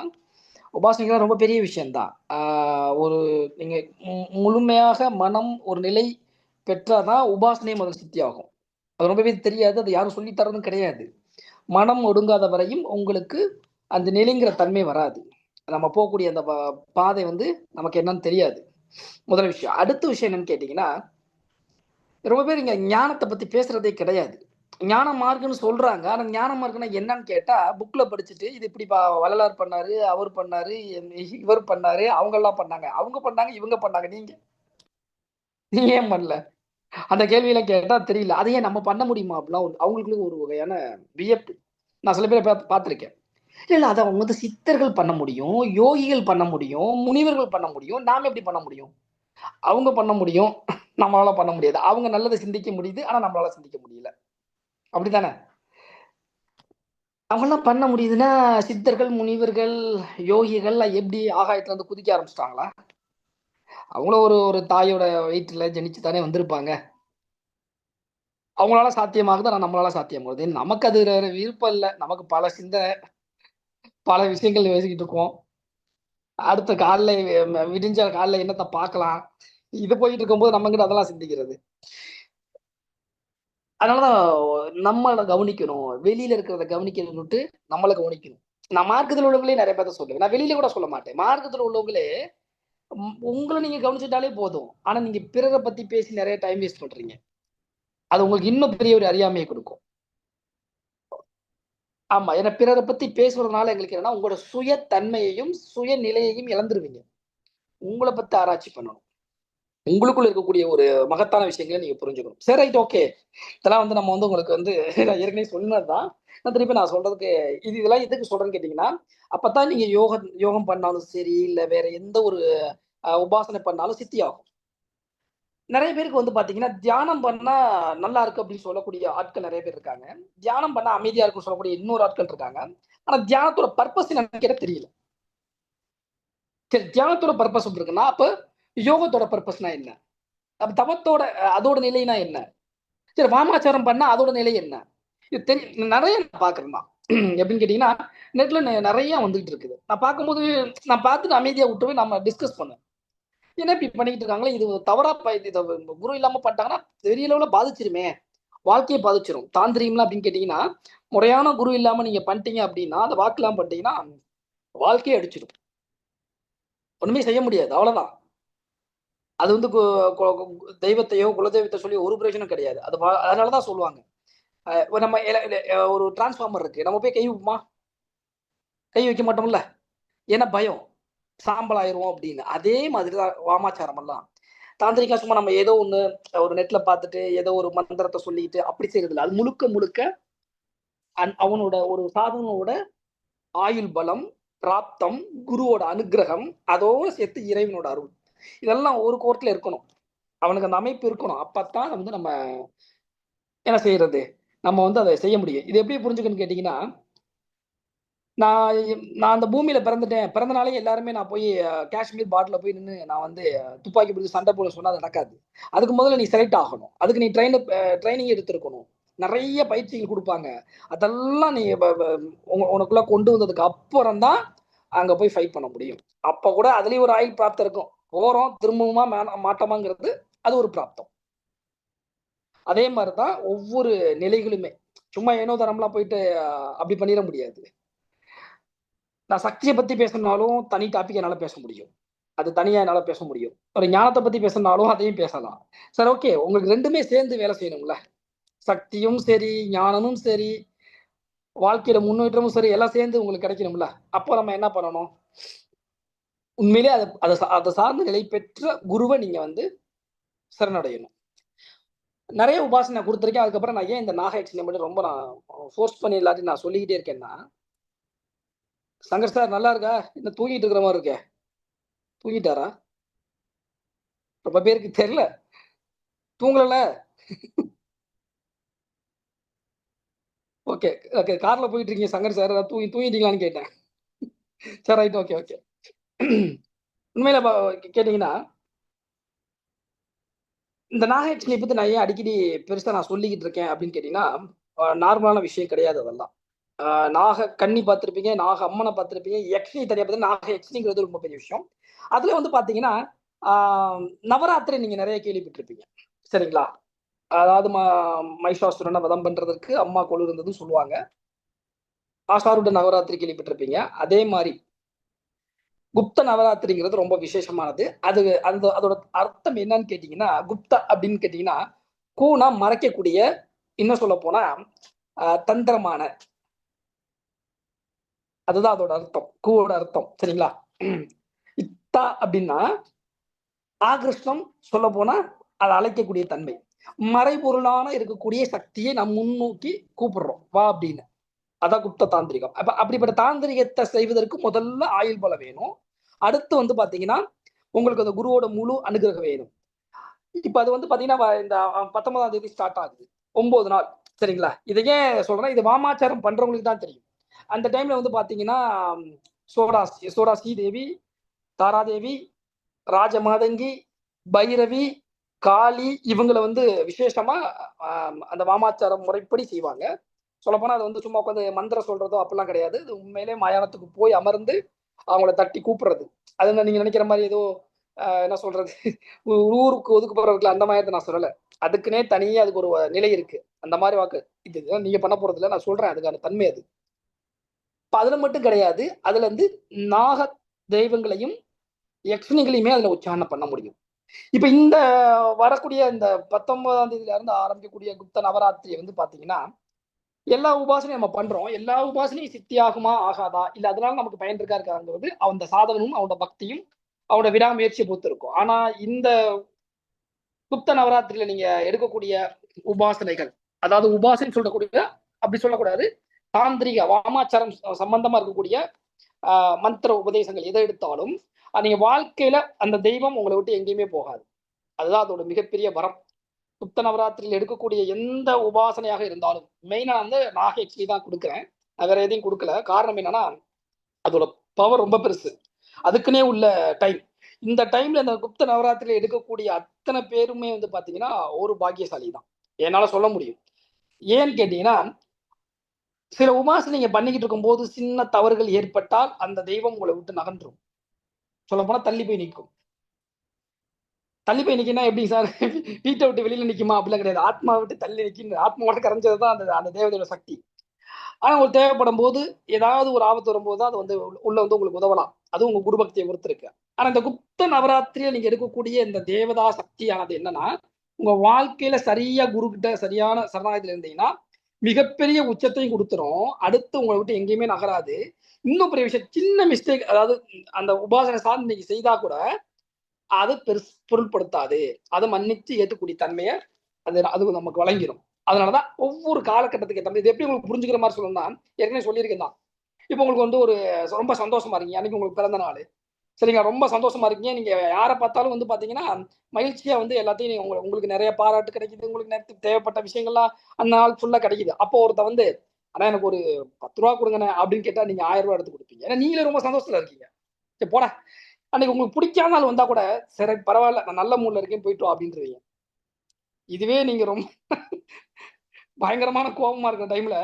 உபாசனைகள் ரொம்ப பெரிய விஷயம்தான். ஒரு நீங்க முழுமையாக மனம் ஒரு நிலை பெற்றாதான் உபாசனை முதல் சித்தி ஆகும். அது ரொம்பவே தெரியாது, அது யாரும் சொல்லி தரதும் கிடையாது. மனம் ஒடுங்காத வரையும் உங்களுக்கு அந்த நிலைங்கிற தன்மை வராது. நம்ம போகக்கூடிய அந்த பாதை வந்து நமக்கு என்னன்னு தெரியாது. முதல் விஷயம். அடுத்த விஷயம் என்னன்னு கேட்டீங்கன்னா, ரொம்ப பேர் இங்க ஞானத்தை பத்தி பேசுறதே கிடையாது. ஞான மார்க்குன்னு சொல்றாங்க. ஆனா ஞான மார்க்குன்னா என்னன்னு கேட்டா, புக்ல படிச்சுட்டு இது இப்படி வள்ளலார் பண்ணாரு, அவர் பண்ணாரு, இவர் பண்ணாரு, அவங்க எல்லாம் பண்ணாங்க, அவங்க பண்ணாங்க, இவங்க பண்ணாங்க, நீங்க ஏன் பண்ணல? அந்த கேள்வியெல்லாம் கேட்டா தெரியல. அதையே நம்ம பண்ண முடியுமா அப்படிலாம் அவங்களுக்குள்ள ஒரு வகையான வியப்பு. நான் சில பேரை பார்த்திருக்கேன். இல்ல அதை அவங்க வந்து சித்தர்கள் பண்ண முடியும், யோகிகள் பண்ண முடியும், முனிவர்கள் பண்ண முடியும், நாம எப்படி பண்ண முடியும்? அவங்க பண்ண முடியும், நம்மளால பண்ண முடியாது. அவங்க நல்லதை சிந்திக்க முடியுது, ஆனா நம்மளால சிந்திக்க முடியல. அப்படித்தானே? அவங்கெல்லாம் பண்ண முடியுதுன்னா சித்தர்கள், முனிவர்கள், யோகிகள் எப்படி ஆகாயத்துல இருந்து குதிக்க ஆரம்பிச்சிட்டாங்களா? அவங்களும் ஒரு ஒரு தாயோட வயிற்றுல ஜனிச்சு தானே வந்திருப்பாங்க. அவங்களால சாத்தியமாகுது, ஆனா நம்மளால சாத்தியமாகுது. நமக்கு அது விருப்பம் இல்லை. நமக்கு பல சிந்தனை, பல விஷயங்கள் பேசிக்கிட்டு இருக்கோம். அடுத்த காலைல விடிஞ்ச காலைல என்னத்த பார்க்கலாம், இது போயிட்டு இருக்கும்போது நம்ம கிட்ட அதெல்லாம் சிந்திக்கிறது. அதனாலதான் நம்மள கவனிக்கணும், வெளியில இருக்கிறத கவனிக்கிறத விட்டு நம்மள கவனிக்கணும். நான் மார்க்கத்தில் உள்ளவங்களே நிறைய பேர்த்த சொல்லுவேன். நான் வெளியில கூட சொல்ல மாட்டேன். மார்க்கத்தில் உள்ளவங்களே உங்களை நீங்க கவனிச்சுட்டாலே போதும். ஆனா நீங்க பிறரை பத்தி பேசி நிறைய டைம் வேஸ்ட் பண்றீங்க. அது உங்களுக்கு இன்னும் பெரிய ஒரு அறியாமையை கொடுக்கும். ஆமா. ஏன்னா பிறரை பத்தி பேசுறதுனால எங்களுக்கு என்னன்னா, உங்களோட சுய தன்மையையும், சுய நிலையையும் இழந்துருவீங்க. உங்கள பத்தி ஆராய்ச்சி பண்ணணும். உங்களுக்குள்ள இருக்கக்கூடிய ஒரு மகத்தான விஷயங்கள நீங்க புரிஞ்சுக்கணும். சரி ரைட் ஓகே. இதெல்லாம் வந்து நம்ம வந்து உங்களுக்கு வந்து நான் ஏற்கனவே சொன்னதுதான். நான் திருப்பி நான் சொல்றதுக்கு இதெல்லாம் எதுக்கு சொல்றேன்னு கேட்டீங்கன்னா, அப்பதான் நீங்க யோகம் பண்ணாலும் சரி, இல்ல வேற எந்த ஒரு உபாசனை பண்ணாலும் சித்தியாகும். நெறைய பேருக்கு வந்து பாத்தீங்கன்னா, தியானம் பண்ணா நல்லா இருக்கு அப்படின்னு சொல்லக்கூடிய ஆட்கள் நெறைய பேர் இருக்காங்க. தியானம் பண்ணா அமைதியா இருக்கும்னு சொல்லக்கூடிய இன்னொரு ஆட்கள் இருக்காங்க. ஆனா தியானத்தோட பர்ப்பஸ் என்னன்னு கேட்டா தெரியல. சரி தியானத்தோட பர்ப்பஸ் ஒண்ணு இருக்குன்னா, அப்ப யோகத்தோட பர்ப்பஸ்னா என்ன? அப்ப தவத்தோட அதோட நிலைனா என்ன? சரி வாமாச்சாரம் பண்ணா அதோட நிலை என்ன? இது நெறைய நான் பார்க்குறேன் தான். எப்படின்னு கேட்டீங்கன்னா, நெட்ல நெறைய வந்துகிட்டு இருக்குது. நான் பார்க்கும்போது நான் பார்த்துட்டு அமைதியா விட்டுருவேன். நம்ம டிஸ்கஸ் பண்ணுவேன். என்ன இப்படி பண்ணிக்கிட்டு இருக்காங்களே, இது தவறா இத குரு இல்லாம பண்ணிட்டாங்கன்னா, பெரிய அளவுல பாதிச்சிருமே! வாழ்க்கைய பாதிச்சிரும். தாந்திரீகம்லாம் அப்படின்னு கேட்டீங்கன்னா, முறையான குரு இல்லாம நீங்க பண்ணிட்டீங்க அப்படின்னா, அந்த வாக்கு இல்லாம பண்ணிட்டீங்கன்னா, வாழ்க்கையே அடிச்சிடும். ஒண்ணுமே செய்ய முடியாது. அவ்வளவுதான். அது வந்து கு கொ தெய்வத்தையோ, குலதெய்வத்த சொல்லி ஒரு பிரயோஜனம் கிடையாது. அது அதனால தான் சொல்லுவாங்க. நம்ம ஒரு டிரான்ஸ்ஃபார்மர் இருக்கு. நம்ம போய் கை வைப்போமா? கை வைக்க மாட்டோம்ல. ஏன்னா பயம். சாம்பல் ஆயிருவோம் அப்படின்னு. அதே மாதிரி தான் வாமாச்சாரம் எல்லாம். தாந்திரிகா சும்மா நம்ம ஏதோ ஒண்ணு ஒரு நெட்ல பார்த்துட்டு, ஏதோ ஒரு மந்திரத்த சொல்லிட்டு அப்படி செய்றது இல்ல. அது முழுக்க முழுக்க அவனோட ஒரு சாதகனோட ஆயுள் பலம், பிராப்தம், குருவோட அனுக்கிரகம், அதோட சேர்த்து இறைவனோட அருள். இதெல்லாம் ஒரு கோர்ட்ல இருக்கணும். அவனுக்கு அந்த அமைப்பு இருக்கணும். அப்பத்தான் வந்து நம்ம என்ன செய்யறது? நம்ம வந்து அத செய்ய முடியும். இது எப்படி புரிஞ்சுக்கணும்னு கேட்டீங்கன்னா, நான் நான் அந்த பூமியில பிறந்துட்டேன். பிறந்த நாளே எல்லாருமே நான் போய் காஷ்மீர் பார்டர்ல போய் நின்னு நான் வந்து துப்பாக்கி பிடிச்சு சண்டை போட சொன்னா அது நடக்காது. அதுக்கு முதல்ல நீ செலக்ட் ஆகணும். அதுக்கு நீ ட்ரெய்னிங் எடுத்திருக்கணும். நெறைய பயிற்சிகள் குடுப்பாங்க. அதெல்லாம் நீ ப ப உனக்குள்ள கொண்டு வந்ததுக்கு அப்புறம் தான் அங்க போய் ஃபைட் பண்ண முடியும். அப்ப கூட அதுலயும் ஒரு ஆயுள் பிராப்தம் இருக்கும். போறோம் திரும்பவுமா மாட்டோமாங்கிறது அது ஒரு பிராப்தம். அதே மாரி தான் ஒவ்வொரு நிலைகளுமே. சும்மா ஏனோ தானோலாம் போயிட்டு அப்படி பண்ணிற முடியாது. நான் சக்திய பத்தி பேசணும்னாலும் தனி டாபிக் என்னால பேச முடியும். அது தனியா என்னால பேச முடியும். ஒரு ஞானத்த பத்தி பேசணும்னாலும் அதையும் பேசலாம். சரி ஓகே. உங்களுக்கு 2மே சேர்ந்து வேலை செய்யணும்ல. சக்தியும் சரி, ஞானமும் சரி, வாழ்க்கையில முன்னேற்றமும் சரி எல்லாம் சேர்ந்து உங்களுக்கு கிடைக்கணும்ல. அப்போ நம்ம என்ன பண்ணணும்? உண்மையிலேயே அத சார்ந்த நிலை பெற்ற குருவ நீங்க வந்து சரணடையணும். நெறைய உபாசனை நான் குடுத்துருக்கேன். அதுக்கப்புறம் நான் ஏன் இந்த நாக யக்ஷினிய மட்டும் ரொம்ப நான் ஃபோர்ஸ் பண்ணி எல்லாத்தையும் நான் சொல்லிக்கிட்டே இருக்கேன்னா, "சங்கர் சார் நல்லா இருக்கா? என்ன தூங்கிட்டு இருக்கிற மாரி இருக்கே." தூங்கிட்டாரா? ரொம்ப பேருக்கு தெரியல. தூங்கலல்ல? ஓகே. ஓகே. கார்ல போயிட்டு இருக்கீங்க சங்கர் சார். தூங்கிட்டீங்களான்னு கேட்டேன். சரி ரைட். Okay, okay. உண்மையில கேட்டீங்கன்னா, இந்த நாகயக்ஷினிய பத்தி நான் ஏன் அடிக்கடி பெருசா நான் சொல்லிக்கிட்டு இருக்கேன் அப்படின்னு கேட்டீங்கன்னா, நார்மலான விஷயம் கிடையாது அதெல்லாம். அ நாக கன்னி பார்த்திருப்பீங்க, நாக அம்மன பார்த்திருப்பீங்க, யக்ஷினி தனியா பார்த்தீங்கன்னா, நாக யக்ஷினிங்கிறது ரொம்ப பெரிய விஷயம். அதுல வந்து பார்த்தீங்கன்னா, ஆ நவராத்திரி நீங்க நெறைய கேள்விப்பட்டிருப்பீங்க. சரிங்களா? அதாவது மகிஷாசுரன வதம் பண்றதற்கு அம்மா கொலு இருந்ததுன்னு சொல்லுவாங்க. ஆஷாருட நவராத்திரி கேள்விப்பட்டிருப்பீங்க. அதே மாரி குப்த நவராத்திரிங்கிறது ரொம்ப விசேஷமானது. அது அதோட அர்த்தம் என்னன்னு கேட்டீங்கன்னா, குப்தா அப்படின்னு கேட்டீங்கன்னா, கூனா மறைக்கக்கூடிய, இன்னும் சொல்லப்போனா தந்திரமான. அதுதான் அதோட அர்த்தம். கூவோட அர்த்தம். சரிங்களா? இத்தா அப்படின்னா, ஆகிருஷ்டம் சொல்லப்போனா, அத அழைக்கக்கூடிய தன்மை. மறைபொருளான இருக்கக்கூடிய சக்தியை நாம் முன்னோக்கி கூப்பிடுறோம். வா அப்படின்னு. அதான் குப்த தாந்திரிகம். அப்படிப்பட்ட தாந்திரிகத்த செய்வதற்கு முதல்ல ஆயுள் பலம் வேணும். அடுத்து வந்து பாத்தீங்கன்னா, உங்களுக்கு அந்த குருவோட முழு அனுகிரகம் வேணும். இப்ப அது வந்து பாத்தீங்கன்னா, இந்த 19ஆம் தேதி ஸ்டார்ட் ஆகுது. 9 நாள். சரிங்களா? இத ஏன் சொல்றேன்னா, இது வாமாச்சாரம் பண்றவங்களுக்கு தான் தெரியும். அந்த டைம்ல வந்து பாத்தீங்கன்னா, சோடாஸ்கி தேவி, தாராதேவி, ராஜமாதங்கி, பைரவி, காளி இவங்கள வந்து விசேஷமா அந்த வாமாச்சாரம் முறைப்படி செய்வாங்க. சொல்லப்போனா அது வந்து சும்மா உட்காந்து மந்திரம் சொல்றதோ அப்படிலாம் கிடையாது. இது உண்மையிலே மயானத்துக்கு போய் அமர்ந்து அவங்கள தட்டி கூப்பிடுறது. அது நீங்க நினைக்கிற மாதிரி ஏதோ என்ன சொல்றது ஊருக்கு ஒதுக்குப்படுறதுல அந்த மாதிரி நான் சொல்லல. அதுக்குன்னே தனியா அதுக்கு ஒரு நிலை இருக்கு. அந்த மாதிரி வாக்கு இது நீங்க பண்ண போறது இல்ல, நான் சொல்றேன் அதுக்கான தன்மை அது. இப்ப அதுல மட்டும் கிடையாது. அதுல இருந்து நாக தெய்வங்களையும் யக்ஷினிகளையுமே அதுல உச்சாரணம் பண்ண முடியும். இப்ப இந்த வரக்கூடிய இந்த 19ஆம் தேதியில இருந்து ஆரம்பிக்கக்கூடிய குப்த நவராத்திரி வந்து பாத்தீங்கன்னா, எல்லா உபாசனையும் நம்ம பண்றோம். எல்லா உபாசனையும் சித்தி ஆகுமா ஆகாதா, இல்ல அதனால நமக்கு பயன் இருக்கா இருக்காங்கிறது அந்த சாதகமும் அவனோட பக்தியும் அவனோட விடாமுயற்சியை பொறுத்து இருக்கும். ஆனா இந்த குப்த நவராத்திரியில நீங்க எடுக்கக்கூடிய உபாசனைகள், அதாவது உபாசனை சொல்லக்கூடிய அப்படி சொல்லக்கூடாது, தாந்திரிக வாமாச்சாரம் சம்பந்தமா இருக்கக்கூடிய மந்திர உபதேசங்கள் எதை எடுத்தாலும் நீங்க வாழ்க்கையில அந்த தெய்வம் உங்களை விட்டு எங்கேயுமே போகாது. அதுதான் அதோட மிகப்பெரிய வரம். குப்த நவராத்திரியில் எடுக்கக்கூடிய எந்த உபாசனையாக இருந்தாலும் மெயினா வந்து நாகயக்ஷி தான் கொடுக்குறேன், வேற எதையும் கொடுக்கல. காரணம் என்னன்னா அதோட பவர் ரொம்ப பெருசு. அதுக்குன்னே உள்ள டைம். இந்த டைம்ல இந்த குப்த நவராத்திரியில எடுக்கக்கூடிய அத்தனை பேருமே வந்து பாத்தீங்கன்னா ஒரு பாக்கியசாலி தான் என்னால சொல்ல முடியும். ஏன்னு கேட்டீங்கன்னா, சில உபாசனை நீங்க பண்ணிக்கிட்டு இருக்கும் போது சின்ன தவறுகள் ஏற்பட்டால் அந்த தெய்வம் உங்களை விட்டு நகன்றும். சொல்ல போனா தள்ளி போய் நிற்கும். தள்ளி போய் நிற்கினா எப்படி சார் வீட்டை விட்டு வெளியில நிற்குமா அப்படிலாம் கிடையாது. ஆத்மா விட்டு தள்ளி நிற்கின்ற ஆத்மாவோட கரைஞ்சதுதான் அந்த அந்த தேவதையோட சக்தி. ஆனா உங்களுக்கு தேவைப்படும் போது ஏதாவது ஒரு ஆபத்து வரும்போது தான் அது வந்து உள்ள வந்து உங்களுக்கு உதவலாம். அது உங்க குரு பக்தியை பொறுத்து இருக்கு. ஆனா இந்த குப்த நவராத்திரியில நீங்க எடுக்கக்கூடிய இந்த தேவதா சக்தியானது என்னன்னா, உங்க வாழ்க்கையில சரியா குரு கிட்ட சரியான சரணாகதியில இருந்தீங்கன்னா மிகப்பெரிய உச்சத்தையும் கொடுத்துரும். அடுத்து உங்களை விட்டு எங்கேயுமே நகராது. இன்னும் பெரிய விஷயம், சின்ன மிஸ்டேக், அதாவது அந்த உபாசனை சார்ந்து நீங்க செய்தா கூட அது பொருட்படுத்தாது. அதை மன்னிச்சு ஏற்றுக்கூடிய தன்மையை அது நமக்கு வழங்கிடும். அதனாலதான் ஒவ்வொரு காலகட்டத்துக்கு ஏற்ற இது எப்படி உங்களுக்கு புரிஞ்சுக்கிற மாதிரி சொல்லணும்னா, ஏற்கனவே சொல்லியிருக்கேன் தான். இப்போ உங்களுக்கு வந்து ஒரு ரொம்ப சந்தோஷமா இருக்கீங்க, அன்னைக்கு உங்களுக்கு பிறந்த நாள், சரிங்க, ரொம்ப சந்தோஷமா இருக்கீங்க. நீங்க யாரை பார்த்தாலும் வந்து பாத்தீங்கன்னா மகிழ்ச்சியா வந்து எல்லாத்தையும் உங்களுக்கு நிறைய பாராட்டு கிடைக்குது, உங்களுக்கு நேரத்துக்கு தேவைப்பட்ட விஷயங்கள்லாம் அந்த நாள் ஃபுல்லா கிடைக்குது. அப்போ ஒருத்த வந்து ஆனா எனக்கு ஒரு 10 ரூபா கொடுங்கண்ணே அப்படின்னு கேட்டா நீங்க 1000 ரூபா எடுத்து கொடுப்பீங்க. ஏன்னா நீங்களே ரொம்ப சந்தோஷத்துல இருக்கீங்க. சரி போட, அன்னைக்கு உங்களுக்கு பிடிக்காத நாள் வந்தா கூட சரி பரவாயில்ல நான் நல்ல மூட்ல இருக்கேன் போயிட்டு வா அப்படின்றீங்க. இதுவே நீங்க ரொம்ப பயங்கரமான கோபமா இருக்கிற டைம்ல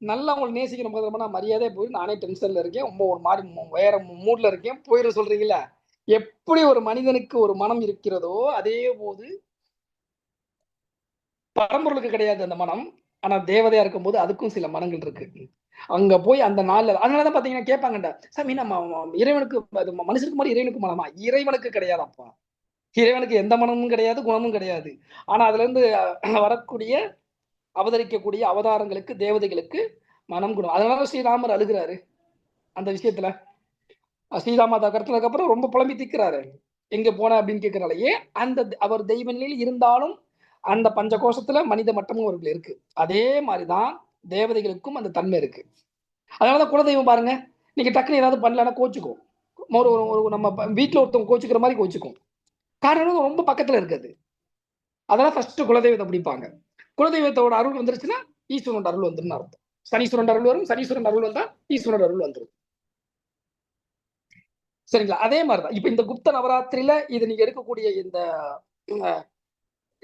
நல்லா உங்களுக்கு நேசிக்கிற போது நான் மரியாதையா போய் நானே டென்ஷன்ல இருக்கேன், ரொம்ப ஒரு மாதிரி வேற மூட்ல இருக்கேன் போயிட சொல்றீங்களா? எப்படி ஒரு மனிதனுக்கு ஒரு மனம் இருக்கிறதோ அதே போது பரம்பொருளுக்கு கிடையாது அந்த மனம். ஆனா தேவதையா இருக்கும்போது அதுக்கும் சில மனங்கள் இருக்கு. அங்க போய் அந்த நாள்ல அதனாலதான் பாத்தீங்கன்னா கேட்பாங்கடா, சாமி நம்ம இறைவனுக்கு மனுஷனுக்கு மாதிரி இறைவனுக்கு மனமா? இறைவனுக்கு கிடையாதாப்பா. இறைவனுக்கு எந்த மனமும் கிடையாது, குணமும் கிடையாது. ஆனா அதுல இருந்து வரக்கூடிய அவதரிக்கக்கூடிய அவதாரங்களுக்கு தேவதைகளுக்கு மனம் குணம். அதனால ஸ்ரீராமர் அழுகிறாரு அந்த விஷயத்துல. ஸ்ரீராமாதா கடத்தினதுக்கு அப்புறம் ரொம்ப புலம்பி திக்கிறாரு. எங்க போன அப்படின்னு கேட்கிறாரு. ஏன் அந்த அவர் தெய்வ நிலையில் இருந்தாலும் அந்த பஞ்ச கோஷத்துல மனித மட்டமும் அவருக்கு இருக்கு. அதே மாதிரிதான் தேவதைகளுக்கும் அந்த தன்மை இருக்கு. அதனாலதான் குலதெய்வம் பாருங்க, நீங்க டக்குனு ஏதாவது பண்ணலன்னா கோச்சுக்கும். ஒரு நம்ம வீட்டுல ஒருத்தவங்க கோச்சுக்கிற மாதிரி கோச்சுக்கும். காரணம் ரொம்ப பக்கத்துல இருக்குது. அதெல்லாம் ஃபர்ஸ்ட் குலதெய்வத்தை பிடிப்பாங்க. குலதெய்வத்தோட அருள் வந்துருச்சுன்னா ஈஸ்வரனோட அருள் வந்துருன்னு அர்த்தம். சனீஸ்வரன் அருள் வரும், சனீஸ்வரன் அருள் வந்தா ஈஸ்வரனோட அருள் வந்துடும். சரிங்களா? அதே மாதிரிதான் இப்ப இந்த குப்த நவராத்திரியில இது நீங்க எடுக்கக்கூடிய இந்த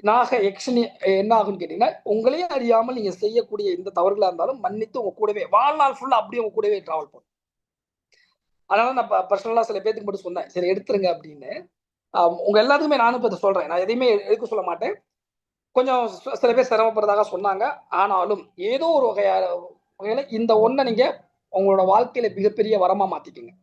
நாக யக்ஷினி என்ன ஆகும்னு கேட்டீங்கன்னா, உங்களையே அறியாமல் நீங்க செய்யக்கூடிய எந்த தவறுகளா இருந்தாலும் மன்னித்து உங்க கூடவே வாழ்நாள் ஃபுல்லா அப்படியே உங்க கூடவே டிராவல் பண்ணும். அதனால நான் பர்சனலா சில பேத்துக்கு மட்டும் சொன்னேன், சரி எடுத்துருங்க அப்படின்னு. உங்க எல்லாத்துக்குமே நானும் இப்ப சொல்றேன், நான் எதையுமே எடுக்க சொல்ல மாட்டேன். கொஞ்சம் சில பேர் சிரமப்படுறதாக சொன்னாங்க. ஆனாலும் ஏதோ ஒரு வகையில இந்த ஒன்றை நீங்க உங்களோட வாழ்க்கையில மிகப்பெரிய வரமா மாத்திக்கங்க.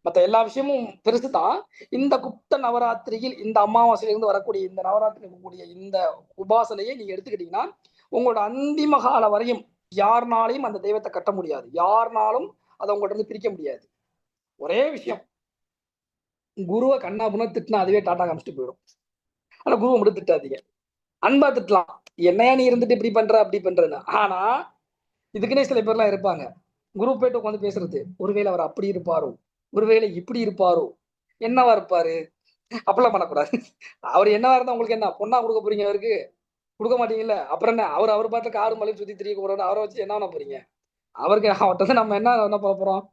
மற்ற எல்லா விஷயமும் பெருசு தான். இந்த குப்த நவராத்திரியில் இந்த அமாவாசையிலிருந்து வரக்கூடிய இந்த நவராத்திரி இருக்கக்கூடிய இந்த உபாசனையை நீங்க எடுத்துக்கிட்டீங்கன்னா உங்களோட அந்திம கால வரையும் யாருனாலையும் அந்த தெய்வத்தை கட்ட முடியாது. யாருனாலும் அதை உங்கள்ட்ட இருந்து பிரிக்க முடியாது. ஒரே விஷயம், குருவை கண்ணா புண்ணா திட்டினா அதுவே டாட்டா காமிச்சிட்டு போயிடும். ஆனா குருவை மட்டும் திட்டாதீங்க. அன்பா திட்டலாம், என்னையா நீ இருந்துட்டு இப்படி பண்ற அப்படி பண்றேன்னு. ஆனா இதுக்குன்னே சில பேர்லாம் இருப்பாங்க, குரு போயிட்டு உட்காந்து பேசுறது, ஒருவேளை அவர் அப்படி இருப்பாரோ, ஒருவேளை இப்படி இருப்பாரோ, என்னவா இருப்பாரு, அப்பெல்லாம் பண்ணக்கூடாது. அவர் என்னவா இருந்தா உங்களுக்கு என்ன பொண்ணா கொடுக்க போறீங்க? அவருக்கு கொடுக்க மாட்டீங்கல்ல, அப்புறம் என்ன? அவர் பாட்டுல காடு மலையும் சுத்தி திரிய போறோம், அவரை வச்சு என்ன பண்ண போறீங்க? அவருக்கு அவர்கிட்ட நம்ம என்ன பண்ண போறோம்?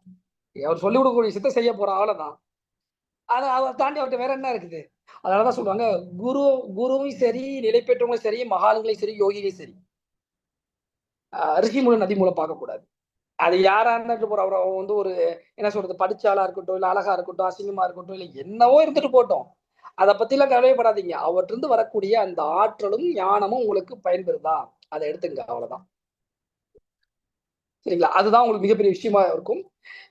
அவர் சொல்லிக் கொடுக்கக்கூடிய விஷயத்த செய்ய போறோம், அவ்வளவுதான். அதை தாண்டி அவர்கிட்ட வேற என்ன இருக்குது? அதனாலதான் சொல்லுவாங்க, குருவும் சரி, நிலை பெற்றவங்களும் சரி, மகான்களையும் சரி, யோகிகளையும் சரி, ரிஷி மூலம் நதி மூலம் பார்க்கக்கூடாது. அது யாரா இருந்துட்டு போற அவர் வந்து ஒரு என்ன சொல்றது படிச்ச ஆளா இருக்கட்டும், இல்ல அழகா இருக்கட்டும், அசிங்கமா இருக்கட்டும், இல்ல என்னவோ இருந்துட்டு போட்டோம். அதை பத்தி எல்லாம் கவலைப்படாதீங்க. அவற்றிருந்து வரக்கூடிய அந்த ஆற்றலும் ஞானமும் உங்களுக்கு பயன்பெறுதா, அதை எடுத்துங்க, அவ்வளவுதான். சரிங்களா? அதுதான் உங்களுக்கு மிகப்பெரிய விஷயமா இருக்கும்.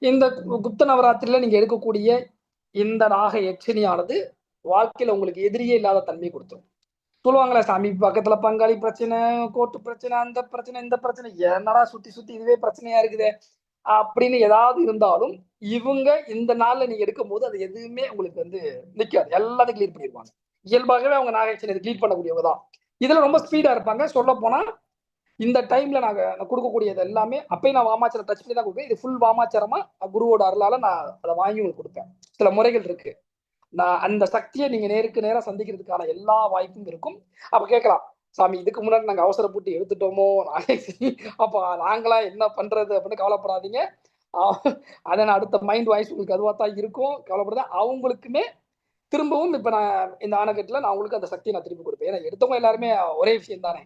இந்த குப்த நவராத்திரியில நீங்க எடுக்கக்கூடிய இந்த நாக யட்சினியானது வாழ்க்கையில உங்களுக்கு எதிரியே இல்லாத தன்மை கொடுத்துரும். சொல்லுவாங்களே சாமி பக்கத்துல பங்காளி பிரச்சனை, கோர்ட்டு பிரச்சனை, அந்த பிரச்சனை, இந்த பிரச்சனை, என்னடா சுத்தி சுத்தி இதுவே பிரச்சனையா இருக்குதே அப்படின்னு ஏதாவது இருந்தாலும் இவங்க இந்த நாள்ல நீங்க எடுக்கும் போது அது எதுவுமே உங்களுக்கு வந்து நிக்காது. எல்லாத்தையும் கிளியர் பண்ணிடுவாங்க. இயல்பாகவே அவங்க நாகேஷன் கிளியர் பண்ணக்கூடியவங்க தான். இதுல ரொம்ப ஸ்பீடா இருப்பாங்க. சொல்ல போனா இந்த டைம்ல நாங்க கொடுக்கக்கூடியது எல்லாமே அப்பயும் நான் வாமாச்சாரம் டச் பண்ணி தான் கொடுப்பேன். இது ஃபுல் வாமாச்சாரமா குருவோட அருளால நான் அதை வாங்கி உங்களுக்கு கொடுப்பேன். சில முறைகள் இருக்கு. நான் அந்த சக்தியை நீங்க நேருக்கு நேரா சந்திக்கிறதுக்கான எல்லா வாய்ப்பும் இருக்கும். அப்ப கேட்கலாம், சாமி இதுக்கு முன்னாடி நாங்க அவசரப்பட்டு எடுத்துட்டோமோ, அப்ப நாங்களா என்ன பண்றது அப்படின்னு கவலைப்படாதீங்க. அதை நான் அடுத்த மைண்ட் வாய்ஸ் உங்களுக்கு அதுவா தான் இருக்கும். கவலைப்படாத. அவங்களுக்குமே திரும்பவும் இப்ப நான் இந்த ஆனகட்டில் நான் உங்களுக்கு அந்த சக்தியை நான் திருப்பி கொடுப்பேன். ஏன்னா எடுத்தவங்க எல்லாருமே ஒரே விஷயம் தானே.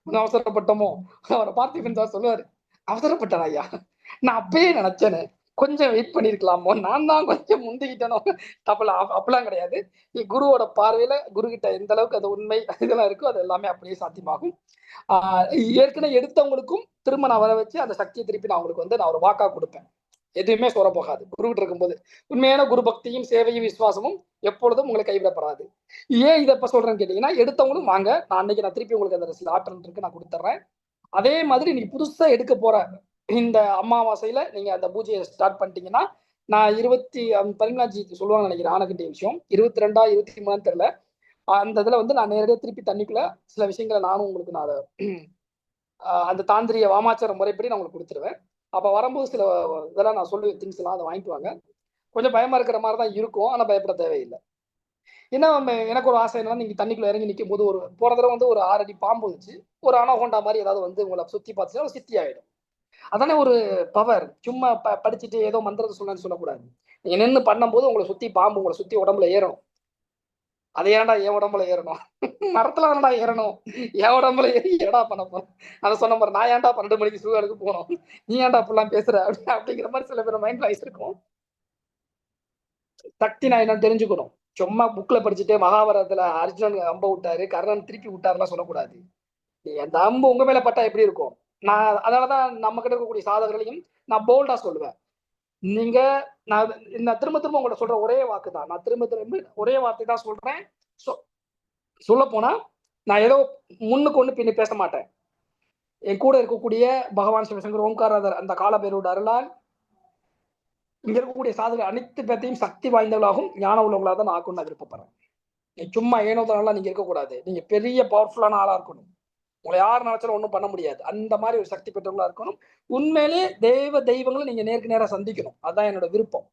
அவசரப்பட்டோமோ, அவரை பார்த்திபன் சார் சொல்லுவாரு, அவசரப்பட்டேன் ஐயா, நான் அப்பயே நினைச்சேன்னு, கொஞ்சம் வெயிட் பண்ணிருக்கலாமோ, நான் தான் கொஞ்சம் முந்திக்கிட்டனோ. அப்பெல்லாம் கிடையாது. குருவோட பார்வையில குரு கிட்ட எந்த அளவுக்கு அது உண்மை இதெல்லாம் இருக்கோ அது எல்லாமே அப்படியே சாத்தியமாகும். ஏற்கனவே எடுத்தவங்களுக்கும் திரும்ப நான் வர வச்சு அந்த சக்தியை திருப்பி நான் அவங்களுக்கு வந்து நான் ஒரு வாக்கா கொடுப்பேன். எதுவுமே சொல்ல போகாது. குருகிட்ட இருக்கும்போது உண்மையான குரு பக்தியும் சேவையும் விசுவாசமும் எப்பொழுதும் உங்களை கைவிடப்படாது. ஏன் இதை இப்ப சொல்றேன்னு கேட்டீங்கன்னா, எடுத்தவங்களும் வாங்க, நான் அன்னைக்கு நான் திருப்பி உங்களுக்கு அந்த சில ஆற்றல் இருக்கு நான் கொடுத்துட்றேன். அதே மாதிரி நீ புதுசா எடுக்க போற இந்த அமாவாசையில நீங்க அந்த பூஜையை ஸ்டார்ட் பண்ணிட்டீங்கன்னா, நான் 15 சொல்லுவாங்க நினைக்கிறேன் ஆனகட்டி விஷயம் 22 23 தெரியல. அந்த இதுல வந்து நான் நேரடியாக திருப்பி தண்ணிக்குள்ள சில விஷயங்களை நானும் உங்களுக்கு நான் அந்த தாந்திரிய வாமாச்சார முறைப்படி நான் உங்களுக்கு கொடுத்துருவேன். அப்ப வரும்போது சில இதெல்லாம் நான் சொல்லி திங்ஸ் எல்லாம் அதை வாங்கிட்டு வாங்க. கொஞ்சம் பயமா இருக்கிற மாதிரி தான் இருக்கும், ஆனா பயப்பட தேவையில்லை. ஏன்னா எனக்கு ஒரு ஆசை என்னன்னா, நீங்க தண்ணிக்குள்ள இறங்கி நிற்கும் போது ஒரு போற தடவை வந்து ஒரு 6 அடி பாம்பு வந்துச்சு, ஒரு அனகோண்டா மாதிரி ஏதாவது வந்து உங்களை சுத்தி பார்த்துச்சுன்னா ஒரு சித்தி ஆயிடும். அதானே ஒரு பவர். சும்மா படிச்சுட்டு ஏதோ மந்திரத்தை சொல்லணும்னு சொல்லக்கூடாது. நீங்க நின்று பண்ணும்போது உங்களை சுத்தி பாம்பு உங்களை சுத்தி உடம்புல ஏறணும். அதை ஏன்டா என் உடம்புல ஏறணும்? மரத்துல தானடா ஏறணும். என் உடம்புல ஏறி ஏடா பண்ண போறோம்? அதை சொன்ன மாதிரி நான் ஏன்டா 12 மணிக்கு சூழலுக்கு போனோம், நீ ஏன்டா அப்படிலாம் பேசுற அப்படிங்கிற மாதிரி சில பேர் மைண்ட் வாய்ஸ் இருக்கும். சக்தி நான் என்ன தெரிஞ்சுக்கணும். சும்மா புக்ல படிச்சுட்டு மகாபாரதத்துல அர்ஜுனன் அம்ப விட்டாரு, கர்ணன் திருப்பி விட்டாருலாம் சொல்லக்கூடாது. அந்த அம்பு உங்க மேல பட்டா எப்படி இருக்கும்? நான் அதனாலதான் நம்ம கிட்ட இருக்கக்கூடிய சாதகர்களையும் நான் போல்டா சொல்லுவேன். நீங்க நான் திரும்ப திரும்ப உங்கள்ட்ட சொல்ற ஒரே வாக்கு தான். நான் திரும்ப திரும்ப ஒரே வார்த்தை தான் சொல்றேன். சொல்ல போனா நான் ஏதோ முன்னுக்கு ஒண்ணு பின்னி பேச மாட்டேன். என் கூட இருக்கக்கூடிய பகவான் சிவசங்கர் ஓம்காரதர் அந்த காலபேரோட அருளால் இங்க இருக்கக்கூடிய சாதகர்கள் அனைத்து பேர்த்தையும் சக்தி வாய்ந்தவர்களாகவும் ஞான உள்ளவங்களாக தான் நான் ஆக்கணும்னு நான் விருப்பப்படுறேன். சும்மா ஏனோதனால நீங்க இருக்கக்கூடாது. நீங்க பெரிய பவர்ஃபுல்லான ஆளா இருக்கணும். உங்களை யார் நினைச்சாலும் ஒன்றும் பண்ண முடியாது. அந்த மாதிரி ஒரு சக்தி பெற்றவங்களா இருக்கணும். உண்மையிலே தெய்வங்களை நீங்க நேருக்கு நேரம் சந்திக்கணும். அதுதான் என்னோட விருப்பம்.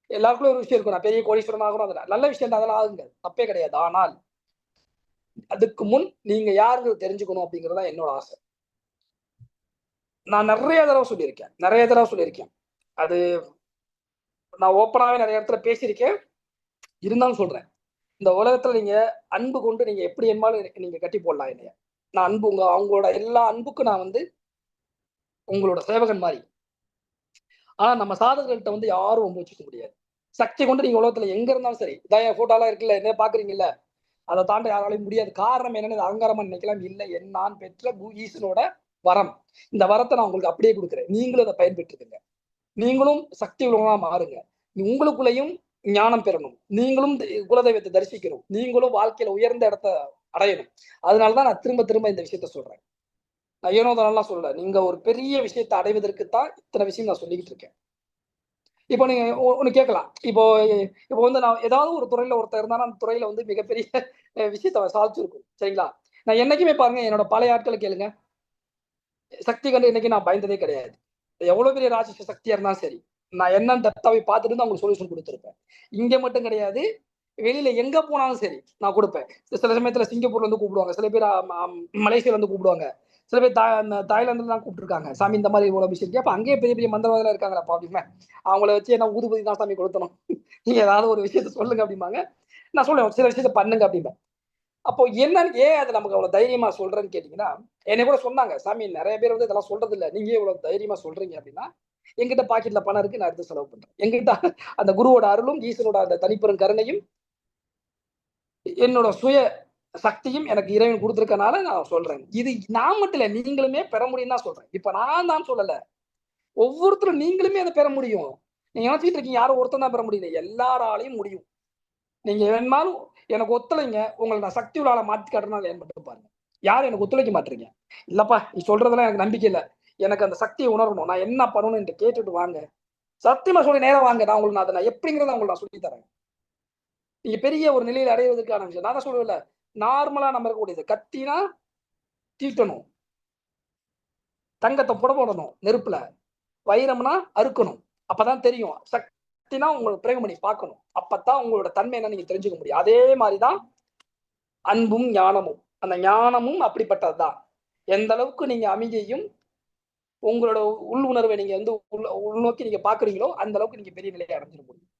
எல்லாருக்குள்ள ஒரு விஷயம் இருக்கும், நான் பெரிய கோடீஸ்வரன் ஆகணும், அதெல்லாம் நல்ல விஷயம் தான், அதெல்லாம் ஆகுங்க, தப்பே கிடையாது. ஆனால் அதுக்கு முன் நீங்க யாருன்னு தெரிஞ்சுக்கணும் அப்படிங்கறதா என்னோட ஆசை. நான் நிறைய தடவை சொல்லியிருக்கேன். அது நான் ஓப்பனாவே நிறைய இடத்துல பேசியிருக்கேன். இருந்தாலும் சொல்றேன், இந்த உலகத்துல நீங்க அன்பு கொண்டு நீங்க எப்படி எம்மாலும் நீங்க கட்டி போடலாம் என்னைய. நான் அன்பு அவங்களோட எல்லா அன்புக்கும் நான் வந்து உங்களோட சேவகன் மாதிரி. ஆனா நம்ம சாதகர்கள்ட்ட வந்து யாரும் ஒம்பு வச்சுக்க முடியாது. சக்தி கொண்டு நீங்க உலகத்துல எங்க இருந்தாலும் சரி, இதான் என் போட்டோலாம் இருக்குல்ல, என்ன பாக்குறீங்கல்ல, அதை தாண்ட யாராலையும் முடியாது. காரணம் என்னன்னு அகங்காரமா நினைக்கலாம். இல்லை, நான் பெற்ற ஈசனோட வரம். இந்த வரத்தை நான் உங்களுக்கு அப்படியே கொடுக்குறேன். நீங்களும் அதை பயன்பெற்றுக்குங்க. நீங்களும் சக்தி உள்ளவங்களா மாறுங்க. உங்களுக்குள்ளேயும் ஞானம் பெறணும். நீங்களும் குலதெய்வத்தை தரிசிக்கணும். நீங்களும் வாழ்க்கையில உயர்ந்த இடத்த அடையணும். அதனாலதான் நான் திரும்ப திரும்ப இந்த விஷயத்த சொல்றேன். நான் ஏனோதெல்லாம் சொல்லல. நீங்க ஒரு பெரிய விஷயத்தை அடைவதற்குத்தான் இத்தனை விஷயம் நான் சொல்லிக்கிட்டு இருக்கேன். இப்போ நீங்க ஒண்ணு கேட்கலாம். இப்போ வந்து நான் ஏதாவது ஒரு துறையில ஒருத்தர் இருந்தாலும் அந்த துறையில வந்து மிகப்பெரிய விஷயத்த சாதிச்சிருக்கும். சரிங்களா? நான் என்னைக்குமே பாருங்க, என்னோட பழைய ஆட்களை கேளுங்க, சக்தி கண்டு இன்னைக்கு நான் பயந்ததே கிடையாது. எவ்வளவு பெரிய ராட்சச சக்தியா இருந்தாலும் சரி, நான் என்னன்னு டெப்தாவை பார்த்துட்டு தான் அவங்களுக்கு சொல்யூஷன் கொடுத்துருப்பேன். இங்க மட்டும் கிடையாது, வெளியில எங்க போனாலும் சரி நான் கொடுப்பேன். சில சமயத்துல சிங்கப்பூர்ல இருந்து கூப்பிடுவாங்க, சில பேர் மலேசியால இருந்து கூப்பிடுவாங்க, சில பேர் தாய்லாந்துல தான் கூப்பிட்டுருக்காங்க. சாமி இந்த மாதிரி இவ்வளவு விஷயம் அப்ப அங்கேயே பெரிய பெரிய மந்திரவாதிகளா இருக்காங்களா அப்படிமே, அவங்கள வச்சு என்ன ஊதுபதி தான் சாமி கொடுத்தணும், நீங்க ஏதாவது ஒரு விஷயத்த சொல்லுங்க அப்படிம்பாங்க. நான் சொல்லுவேன், சில விஷயத்த பண்ணுங்க அப்படிம்பேன். அப்போ என்னன்னு ஏன் அதை நமக்கு அவ்வளவு தைரியமா சொல்றேன்னு கேட்டீங்கன்னா, என்னை கூட சொன்னாங்க, சாமி நிறைய பேர் வந்து இதெல்லாம் சொல்றது இல்ல, நீங்க ஏன் இவ்வளவு தைரியமா சொல்றீங்க அப்படின்னா, என்கிட்ட பாக்கெட்ல பணம் இருக்கு, நான் எடுத்து செலவு பண்றேன். என்கிட்ட அந்த குருவோட அருளும் ஈசனோட அந்த தனிப்பெரும் கருணையும் என்னோட சுய சக்தியும் எனக்கு இறைவன் கொடுத்திருக்கனால நான் சொல்றேன். இது நான் மட்டும் இல்ல, நீங்களுமே பெற முடியும்னு தான் சொல்றேன். இப்ப நான் தான் சொல்லல, ஒவ்வொருத்தரும் நீங்களுமே அதை பெற முடியும். நீங்க நினைச்சிட்டு இருக்கீங்க யாரும் ஒருத்தன் தான் பெற முடியல, எல்லாராலையும் முடியும். நீங்க வேணுமாலும் எனக்கு ஒத்துழைங்க, உங்களை நான் சக்தி உள்ள ஆளா மாத்தி காட்டுறேன், ஏன் மட்டும் பாருங்க. யாரும் எனக்கு ஒத்துழைக்க மாட்டீங்க. இல்லப்பா நீ சொல்றதெல்லாம் எனக்கு நம்பிக்கை இல்ல, எனக்கு அந்த சக்தியை உணரணும், நான் என்ன பண்ணணும்னு கேட்டுட்டு வாங்க, சத்தியமா சொல்லி நேரம் வாங்க, நான் உங்களுக்கு அதை நான் எப்படிங்கிறத உங்களுக்கு நான் சொல்லி தரேன். நீங்க பெரிய ஒரு நிலையில அடைவதற்கான விஷயம் நான் தான் சொல்லுவேன்ல, நார்மலா நம்ம இருக்கக்கூடியது, கத்தினா தீட்டணும், தங்கத்தை புட போடணும் நெருப்புல, வைரம்னா அறுக்கணும், அப்பதான் தெரியும். சக்தினா உங்களுக்கு பிரயோகம் பண்ணி பார்க்கணும், அப்பதான் உங்களோட தன்மை என்ன நீங்க தெரிஞ்சுக்க முடியும். அதே மாதிரிதான் அன்பும் ஞானமும். அந்த ஞானமும் அப்படிப்பட்டதுதான். எந்த அளவுக்கு நீங்க அமைதியையும் உங்களோட உள் உணர்வை நீங்க வந்து உள்நோக்கி நீங்க பாக்குறீங்களோ அந்த அளவுக்கு நீங்க பெரிய நிலையை அடைஞ்சிட முடியும்.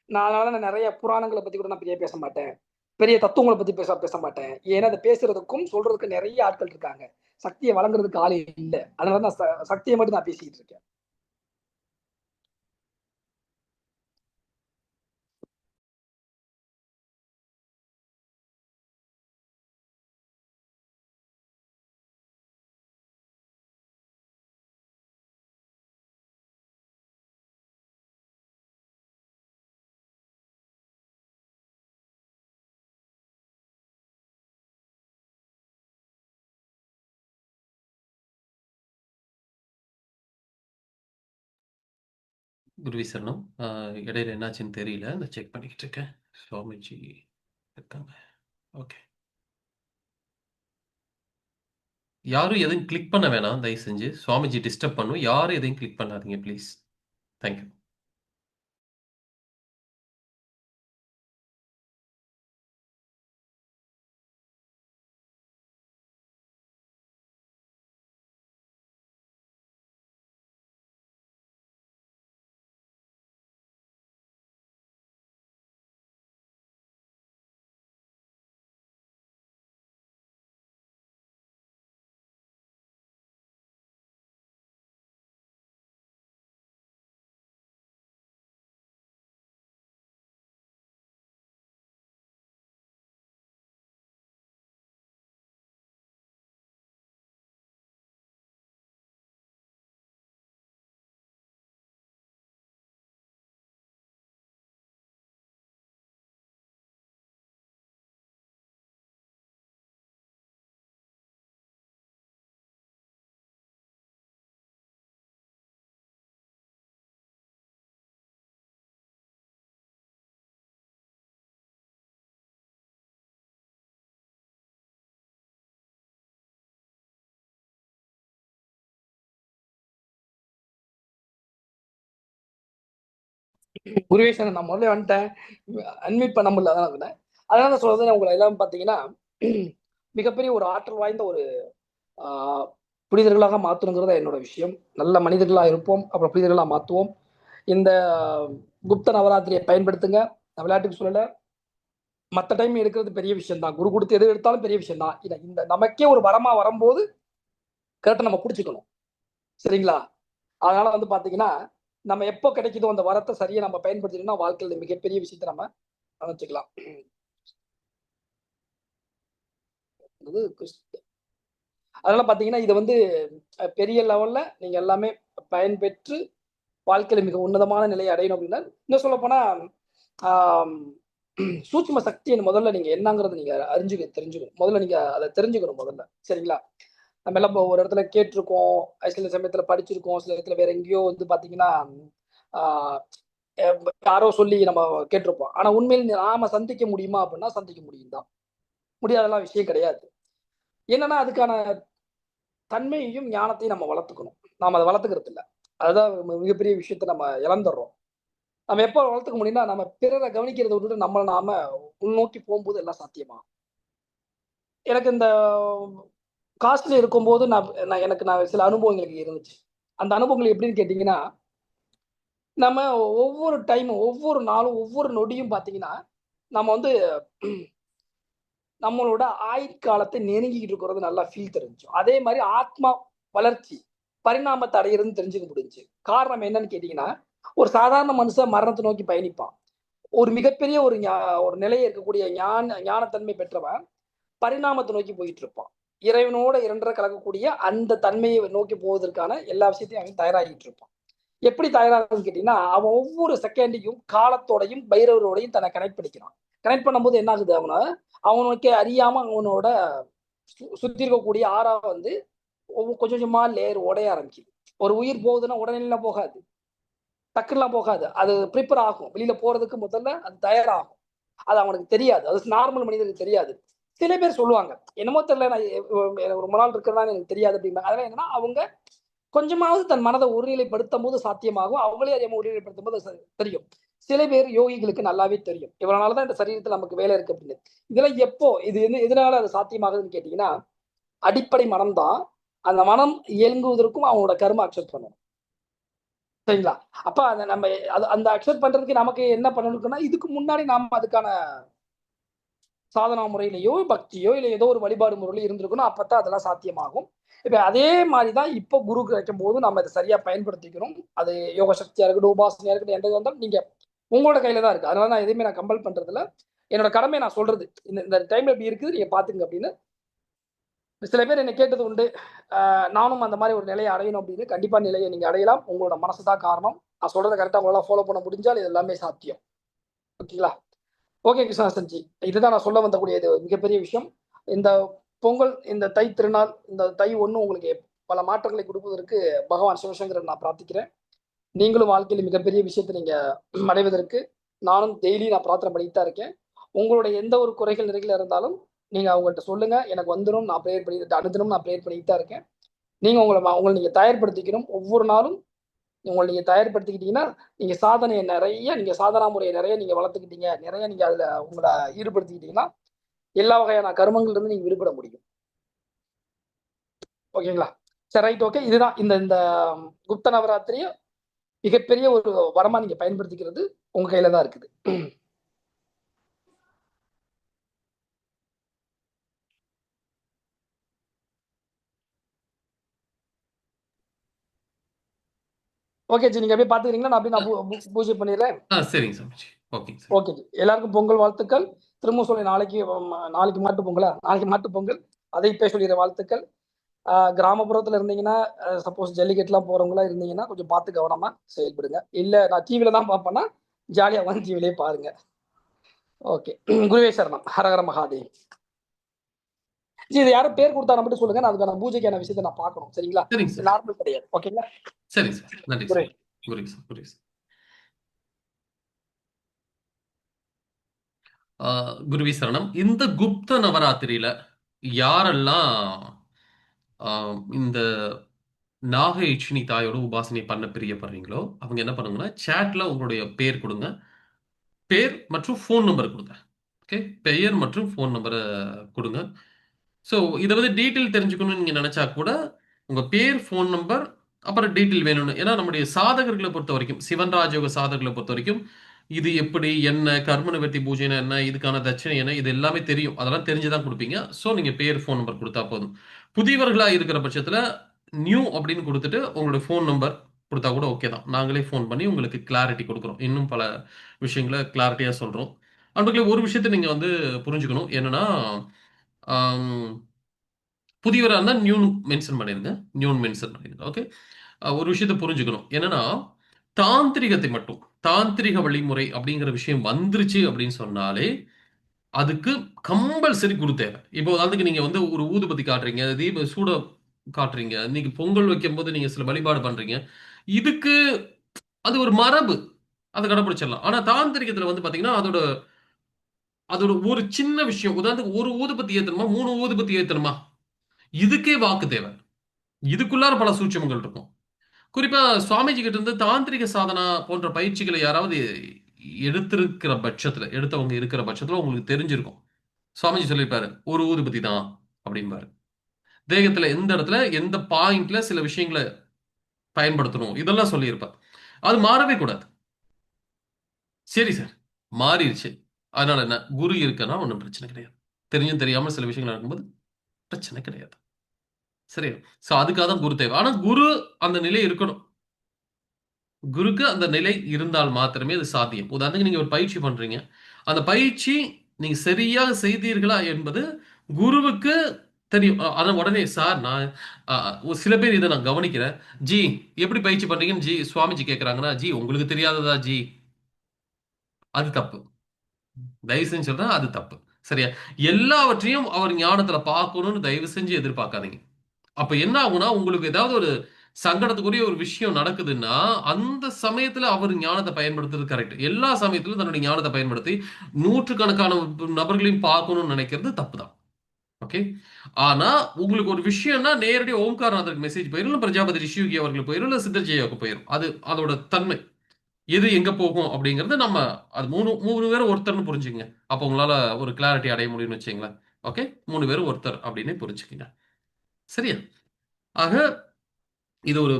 நான் நிறைய புராணங்களை பத்தி கூட நான் பெரிய பேச மாட்டேன், பெரிய தத்துவங்களை பத்தி பேச மாட்டேன். ஏன்னா அதை பேசுறதுக்கும் சொல்றதுக்கு நிறைய ஆட்கள் இருக்காங்க, சக்தியை வழங்குறதுக்கு ஆளே இல்லை. அதனால நான் சக்தியை மட்டும் நான் பேசிக்கிட்டு இருக்கேன். குருவி சரணம். இடையில என்னாச்சுன்னு தெரியல, இந்த செக் பண்ணிக்கிட்டு இருக்கேன். சுவாமிஜி இருக்காங்க. ஓகே, யாரும் எதுவும் கிளிக் பண்ண வேணாம் தயவு செஞ்சு, சுவாமிஜி டிஸ்டர்ப் பண்ணும். யாரும் எதையும் கிளிக் பண்ணாதீங்க ப்ளீஸ். தேங்க்யூ. குருவேசன் நான் முதல்ல வந்துட்டேன், அன்மியூட் பண்ண முடியல, அதான் இருந்தேன். அதனால சொல்றது உங்களை எல்லாம் பாத்தீங்கன்னா மிகப்பெரிய ஒரு ஆற்றல் வாய்ந்த ஒரு புனிதர்களாக மாற்றணுங்கிறத என்னோட விஷயம். நல்ல மனிதர்களாக இருப்போம், அப்புறம் புனிதர்களாக மாற்றுவோம். இந்த குப்த நவராத்திரியை பயன்படுத்துங்க, நான் விளையாட்டுக்கு சொல்லலை. மற்ற டைம் எடுக்கிறது பெரிய விஷயம் தான், குரு கொடுத்து எது எடுத்தாலும் பெரிய விஷயம் தான். இந்த நமக்கே ஒரு வரமா வரும்போது கரெக்டாக நம்ம பிடிச்சிக்கணும், சரிங்களா? அதனால வந்து பார்த்தீங்கன்னா நம்ம எப்போ கிடைக்குதோ அந்த வரத்தை சரியா நம்ம பயன்படுத்தினோம்னா வாழ்க்கையில் மிகப்பெரிய விஷயத்தை நம்ம அமைச்சுக்கலாம். அதனால பாத்தீங்கன்னா இதை வந்து பெரிய லெவல்ல நீங்க எல்லாமே பயன்பெற்று வாழ்க்கையில மிக உன்னதமான நிலையை அடையணும் அப்படின்னா, இன்னும் சொல்ல போனா சூட்சும சக்தியை முதல்ல நீங்க என்னங்கிறத நீங்க தெரிஞ்சுக்கணும். முதல்ல நீங்க அதை தெரிஞ்சுக்கணும் முதல்ல, சரிங்களா? நம்ம எல்லாம் ஒரு இடத்துல கேட்டிருக்கோம், சில சமயத்துல படிச்சிருக்கோம், சில இடத்துல வேற எங்கேயோ வந்து பாத்தீங்கன்னா யாரோ சொல்லி நம்ம கேட்டிருப்போம். ஆனா உண்மையில் நாம சந்திக்க முடியுமா அப்படின்னா சந்திக்க முடியும் தான், முடியாதெல்லாம் விஷயம் கிடையாது. என்னன்னா அதுக்கான தன்மையையும் ஞானத்தையும் நம்ம வளர்த்துக்கணும். நாம அதை வளர்த்துக்கிறது இல்லை, அதுதான் மிகப்பெரிய விஷயத்த நம்ம இழந்துடுறோம். நம்ம எப்போ வளர்த்துக்க முடியும்னா நம்ம பிறரை கவனிக்கிறத விட்டுட்டு நம்மளை நாம உள்நோக்கி போகும்போது எல்லாம் சாத்தியமா. எனக்கு இந்த காஸ்ட்ல இருக்கும்போது நான் சில அனுபவங்களுக்கு இருந்துச்சு. அந்த அனுபவங்கள் எப்படின்னு கேட்டீங்கன்னா, நம்ம ஒவ்வொரு டைமும் ஒவ்வொரு நாளும் ஒவ்வொரு நொடியும் பாத்தீங்கன்னா நம்ம வந்து நம்மளோட ஆயுட்காலத்தை நெருங்கிக்கிட்டு இருக்கிறது நல்லா ஃபீல் தெரிஞ்சு. அதே மாதிரி ஆத்மா வளர்ச்சி பரிணாமத்தை அடையிறதுன்னு தெரிஞ்சுக்க முடிஞ்சு. காரணம் என்னன்னு கேட்டீங்கன்னா, ஒரு சாதாரண மனுஷன் மரணத்தை நோக்கி பயணிப்பான். ஒரு மிகப்பெரிய ஒரு நிலையை இருக்கக்கூடிய ஞானத்தன்மை பெற்றவன் பரிணாமத்தை நோக்கி போயிட்டு இருப்பான். இறைவனோட இரண்டரை கலக்கக்கூடிய அந்த தன்மையை நோக்கி போவதற்கான எல்லா விஷயத்தையும் அவன் தயாராகிட்டு இருப்பான். எப்படி தயாராகுன்னு கேட்டீங்கன்னா, அவன் ஒவ்வொரு செகண்டையும் காலத்தோடையும் பைரவரோடையும் தன்னை கனெக்ட் பண்ணிக்கிறான். கனெக்ட் பண்ணும்போது என்ன ஆகுது, அவனுக்கு அறியாம அவனோட சுத்தி இருக்கக்கூடிய ஆறா கொஞ்சம் கொஞ்சமா லேயர் உடைய ஆரம்பிக்குது. ஒரு உயிர் போகுதுன்னா உடனே போகாது, டக்குலாம் போகாது. அது ப்ரிப்பேர் ஆகும். வெளியில போறதுக்கு முதல்ல அது தயாராகும். அது அவனுக்கு தெரியாது. அது நார்மல் மனிதனுக்கு தெரியாது. சில பேர் சொல்லுவாங்க, என்னமோ தெரியல, நான் ரொம்ப நாள் இருக்கிறதா எனக்கு தெரியாது அப்படின்னா. அதெல்லாம் என்னன்னா, அவங்க கொஞ்சமாவது தன் மனதை ஒருநிலைப்படுத்தும் போது சாத்தியமாகும். அவங்களே அறியாம ஒருநிலைப்படுத்தும் போது தெரியும். சில பேர் யோகிகளுக்கு நல்லாவே தெரியும், இவனாலதான் இந்த சரீரத்தில் நமக்கு வேலை இருக்கு அப்படின்னு. இதெல்லாம் எப்போ இது எதனால அது சாத்தியமாகுதுன்னு கேட்டீங்கன்னா, அடிப்படை மனம் தான். அந்த மனம் இயங்குவதற்கும் அவனோட கர்ம அக்செப்ட் பண்ணணும். சரிங்களா? அப்ப அதை நம்ம அந்த அக்செப்ட் பண்றதுக்கு நமக்கு என்ன பண்ணணும்னா, இதுக்கு முன்னாடி நாம அதுக்கான சாதனா முறையிலையோ பக்தியோ இல்லை ஏதோ ஒரு வழிபாடு முறையில இருந்திருக்கணும். அப்பதான் அதெல்லாம் சாத்தியமாகும். இப்ப அதே மாதிரிதான் இப்ப குரு கிடைக்கும் போது நம்ம அதை சரியா பயன்படுத்திக்கணும். அது யோக சக்தியா இருக்கட்டும், உபாசனையா இருக்கட்டும், எந்த வந்தாலும் நீங்க உங்களோட கையில தான் இருக்கு. அதனால நான் எதுவுமே நான் கம்பல் பண்றதுல, என்னோட கடமை நான் சொல்றது, இந்த டைம்ல இப்படி இருக்குது, நீங்க பாத்துங்க அப்படின்னு. சில பேர் என்ன கேட்டது உண்டு, நானும் அந்த மாதிரி ஒரு நிலையை அடையணும் அப்படின்னு. கண்டிப்பா நிலையை நீங்க அடையலாம். உங்களோட மனசுதான் காரணம். நான் சொல்றதை கரெக்டா உங்களால ஃபாலோ பண்ண முடிஞ்சால் இது எல்லாமே சாத்தியம். ஓகேங்களா? ஓகே கிருஷ்ணாசன்ஜி, இதுதான் நான் சொல்ல வந்தக்கூடிய மிகப்பெரிய விஷயம். இந்த பொங்கல், இந்த தை திருநாள், இந்த தை 1 உங்களுக்கு பல மாற்றங்களை கொடுப்பதற்கு பகவான் சிவசங்கரன் நான் பிரார்த்திக்கிறேன். நீங்களும் வாழ்க்கையில் மிகப்பெரிய விஷயத்தை நீங்க அடைவதற்கு நானும் டெய்லி நான் பிரார்த்தனை பண்ணிட்டு தான் இருக்கேன். உங்களுடைய எந்த ஒரு குறைகள் நிறைகள் இருந்தாலும் நீங்க அவங்கள்ட்ட சொல்லுங்க, எனக்கு வந்துடும். நான் ப்ரேயர் பண்ணிட்டு அனுதினம் நான் ப்ரேயர் பண்ணிட்டு தான் இருக்கேன். நீங்க உங்களை நீங்க தயார்படுத்திக்கணும். ஒவ்வொரு நாளும் உங்களை நீங்க தயார்படுத்திக்கிட்டீங்கன்னா, நீங்க சாதனையை நிறைய, நீங்க சாதனா முறையை நிறைய நீங்க வளர்த்துக்கிட்டீங்க, நிறைய நீங்க அதுல உங்களை ஈடுபடுத்திக்கிட்டீங்கன்னா எல்லா வகையான கர்மங்கள்ல இருந்து நீங்க விடுபட முடியும். ஓகேங்களா? சரி, ரைட், ஓகே. இதுதான் இந்த இந்த குப்த நவராத்திரிய மிகப்பெரிய ஒரு வரமா நீங்க பயன்படுத்திக்கிறது உங்க கையில தான் இருக்குது. ஓகே ஜி, நீங்க அப்படியே பாத்துக்கிறீங்களா? நான் அப்படியே நான் பூஜை பண்ணிடுறேன். சரிங்க சாமிஜி. ஓகேங்க சார். ஓகே ஜி, எல்லாருக்கும் பொங்கல் வாழ்த்துக்கள். திரும்ப சொல்லி நாளைக்கு மாட்டு பொங்கலா? நாளைக்கு மாட்டு பொங்கல். அதை இப்ப சொல்லிடுற வாழ்த்துக்கள். கிராமப்புறத்துல இருந்தீங்கன்னா, சப்போஸ் ஜல்லிக்கட்டுலாம் போறவங்களா இருந்தீங்கன்னா கொஞ்சம் பார்த்து கவனமா செயல்படுங்க. இல்ல நான் டிவில தான் பார்ப்பேன்னா ஜாலியா வந்து டிவிலே பாருங்க. ஓகே, குருவே சரணம். ஹரஹர மகாதேவ். ஜி, இது யாரும் பேர் கொடுத்தா மட்டும் சொல்லுங்க. நான் அதுக்கான பூஜைக்கான விஷயத்தை நான் பார்க்கணும். சரிங்களா? சரிங்க சார். நார்மல் கிடையாது. ஓகேங்களா? சரி சார். நன்றி குருவே. சார். குருவி சார். குருவி சார். குருவி சரணம். இந்த குப்த நவராத்திரியில யாரெல்லாம் இந்த நாக இச்சினி தாயோட உபாசனை பண்ண பிரியப்படுறீங்களோ அவங்க என்ன பண்ணுங்கன்னா, சேட்ல உங்களுடைய பேர் கொடுங்க. பேர் மற்றும் ஃபோன் நம்பர் கொடுங்க. ஓகே, பெயர் மற்றும் ஃபோன் நம்பரை கொடுங்க. ஸோ இதை வந்து டீட்டெயில் தெரிஞ்சுக்கணும்னு நீங்கள் நினச்சா கூட உங்கள் பேர், ஃபோன் நம்பர், அப்புறம் டீட்டெயில் வேணும்னு. ஏன்னா நம்முடைய சாதகர்களை பொறுத்த வரைக்கும், சிவன் ராஜயோக சாதகர்களை பொறுத்த வரைக்கும் இது எப்படி, என்ன கர்ம நிவர்த்தி பூஜைனா என்ன, இதுக்கான தட்சணை என்ன, இது எல்லாமே தெரியும். அதெல்லாம் தெரிஞ்சுதான் கொடுப்பீங்க. ஸோ நீங்கள் பேர், ஃபோன் நம்பர் கொடுத்தா போதும். புதியவர்களாக இருக்கிற பட்சத்தில் நியூ அப்படின்னு கொடுத்துட்டு உங்களுடைய ஃபோன் நம்பர் கொடுத்தா கூட ஓகே தான். நாங்களே ஃபோன் பண்ணி உங்களுக்கு கிளாரிட்டி கொடுக்குறோம். இன்னும் பல விஷயங்களை கிளாரிட்டியாக சொல்கிறோம். அன்பர்களே, ஒரு விஷயத்தை நீங்கள் வந்து புரிஞ்சுக்கணும். என்னன்னா, புதியவராக இருந்தால் நியூன் மென்ஷன் பண்ணிருங்க. நியூன் மென்ஷன் பண்ணிருங்க. ஓகே, ஒரு விஷயத்தை புரிஞ்சுக்கணும். என்னன்னா, தாந்திரிகத்தை மட்டும், தாந்திரிக வழிமுறை அப்படிங்கிற விஷயம் வந்துருச்சு அப்படின்னு சொன்னாலே அதுக்கு கம்பல்சரி குரு தேவை. இப்போ அதுக்கு நீங்க வந்து ஒரு ஊதுபத்தி காட்டுறீங்க, தீப சூட காட்டுறீங்க, நீங்க பொங்கல் வைக்கும் போது நீங்க சில வழிபாடு பண்றீங்க. இதுக்கு அது ஒரு மரபு, அதை கடைபிடிச்சிடலாம். ஆனா தாந்திரிகத்துல வந்து பாத்தீங்கன்னா அதோட அதோட ஒரு சின்ன விஷயம், உதாரணத்துக்கு ஒரு ஊதுபத்தி ஏத்தணுமா, 3 ஊதுபத்தி ஏத்தணுமா, இதுக்கே வாக்கு தேவை. இதுக்குள்ளார பல சூட்சமங்கள் இருக்கும். குறிப்பா சுவாமிஜி கிட்ட இருந்து தாந்திரிக சாதனா போன்ற பயிற்சிகளை யாராவது எடுத்திருக்கிற பட்சத்துல, எடுத்தவங்க இருக்கிற பட்சத்துல உங்களுக்கு தெரிஞ்சிருக்கும். சுவாமிஜி சொல்லியிருப்பாரு, ஒரு ஊதுபத்தி தான் அப்படின்பாரு. தேகத்துல எந்த இடத்துல எந்த பாயிண்ட்ல சில விஷயங்களை பயன்படுத்தணும் இதெல்லாம் சொல்லியிருப்பார். அது மாறவே கூடாது. சரி சார், மாறிடுச்சு. அதனால என்ன, குரு இருக்குன்னா ஒன்றும் பிரச்சனை கிடையாது. தெரிஞ்சும் தெரியாமல் சில விஷயங்கள் நடக்கும்போது பிரச்சனை கிடையாது. சரியா? சோ அதுக்காக தான் குரு தேவை. ஆனா குரு அந்த நிலை இருக்கணும். குருக்கு அந்த நிலை இருந்தால் மாத்திரமே அது சாத்தியம். உதாரணத்துக்கு நீங்க ஒரு பயிற்சி பண்றீங்க. அந்த பயிற்சி நீங்க சரியாக செய்தீர்களா என்பது குருவுக்கு தெரியும். ஆனா உடனே சார் நான் ஒரு சில பேர் இத நான் கவனிக்கிறேன். ஜி எப்படி பயிற்சி பண்றீங்கன்னு சுவாமிஜி கேட்கறாங்கன்னா, ஜி உங்களுக்கு தெரியாததா ஜி? அது தப்பு. தயவு செஞ்சு சொல்றேன் அது தப்பு. சரியா? எல்லாவற்றையும் அவர் ஞானத்துல பார்க்கணும்னு தயவு செஞ்சு எதிர்பார்க்காதீங்க. அப்ப என்ன ஆகும்னா, உங்களுக்கு ஏதாவது ஒரு சங்கடத்துக்குரிய ஒரு விஷயம் நடக்குதுன்னா, அந்த சமயத்துல அவர் ஞானத்த பயன்படுத்துறது கரெக்ட். எல்லா சமயத்திலும் தன்னுடைய ஞானத்த பயன்படுத்தி, நூற்றுக்கணக்கான நபர்களையும் பார்க்கணும்னு நினைக்கிறது தப்புதான். ஓகே. ஆனா, உங்களுக்கு ஒரு விஷயம்னா நேரடியா ஓம்காரநாதருக்கு மெசேஜ் போயிரும். இல்ல பிரஜாபதி ரிஷியோகி அவர்களுக்கு போயிரும். இல்ல சித்தர் ஜெயாவுக்கு போயிரும். அது அதோட தன்மை. எது எங்க போகும் அப்படிங்கிறது நம்ம அது 3 பேரும் ஒருத்தர்ன்னு புரிஞ்சுக்கங்க. அப்போ உங்களால ஒரு கிளாரிட்டி அடைய முடியும்னு வச்சுக்கங்களேன். ஓகே. 3 பேரும் ஒருத்தர் அப்படின்னு புரிஞ்சுக்கங்க. சரியா? ஆக இது ஒரு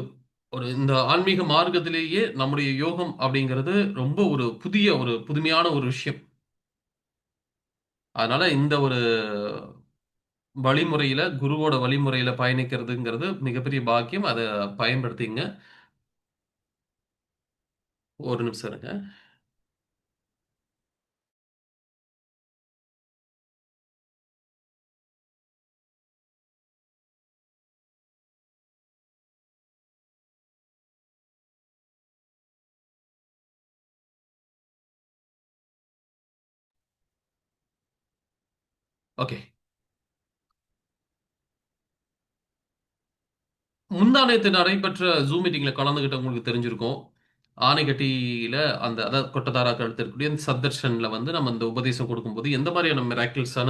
ஒரு இந்த ஆன்மீக மார்க்கத்திலேயே நம்முடைய யோகம் அப்படிங்கிறது ரொம்ப ஒரு புதிய ஒரு புதுமையான ஒரு விஷயம். அதனால இந்த ஒரு வழிமுறையில குருவோட வழிமுறையில பயணிக்கிறதுங்கிறது மிகப்பெரிய பாக்கியம். அத பயன்படுத்திங்க. ஒரு நிமிஷம் இருங்க. ஓகே. முந்தா நேத்து நடைபெற்ற ஜூம் மீட்டிங்ல கலந்துகிட்டவங்களுக்கு தெரிஞ்சிருக்கும். ஆனைக்கட்டியில அந்த அதாவது கொட்டதாராக்கள் இருக்கக்கூடிய அந்த சத்தர்ஷன்ல வந்து நம்ம இந்த உபதேசம் கொடுக்கும்போது எந்த மாதிரியான மிராக்கிள்ஸான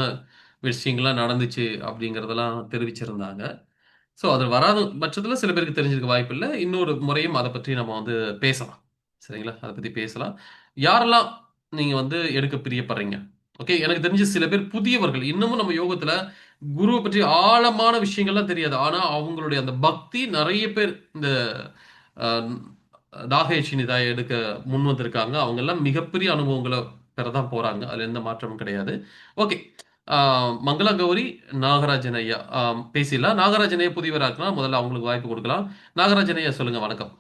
விஷயங்கள்லாம் நடந்துச்சு அப்படிங்கிறதெல்லாம் தெரிவிச்சிருந்தாங்க. ஸோ அது வராத பட்சத்துல சில பேருக்கு தெரிஞ்சிருக்க வாய்ப்பில்ல. இன்னொரு முறையும் அத பற்றி நம்ம வந்து பேசலாம். சரிங்களா? அத பத்தி பேசலாம். யாரெல்லாம் நீங்க வந்து எடுக்க பிரியப்படுறீங்க? ஓகே. எனக்கு தெரிஞ்சு சில பேர் புதியவர்கள். இன்னமும் நம்ம யோகத்துல குருவ பற்றி ஆழமான விஷயங்கள்லாம் தெரியாது. ஆனா அவங்களுடைய அந்த பக்தி நெறைய பேர் இந்த அ நாகயட்சினிதாய எடுக்க முன் வந்திருக்காங்க. அவங்கலாம் மிகப்பெரிய அனுபவங்கள பெற தான் போறாங்க. அதுல எந்த மாற்றமும் கிடையாது. ஓகே. ஆ மங்களா கௌரி, நாகராஜன் ஐயா பேசிடலாம். நாகராஜன் ஐயா புதியவரா இருக்கலாம். முதல்ல அவங்களுக்கு வாய்ப்பு குடுக்கலாம். நாகராஜன் ஐயா சொல்லுங்க வணக்கம்.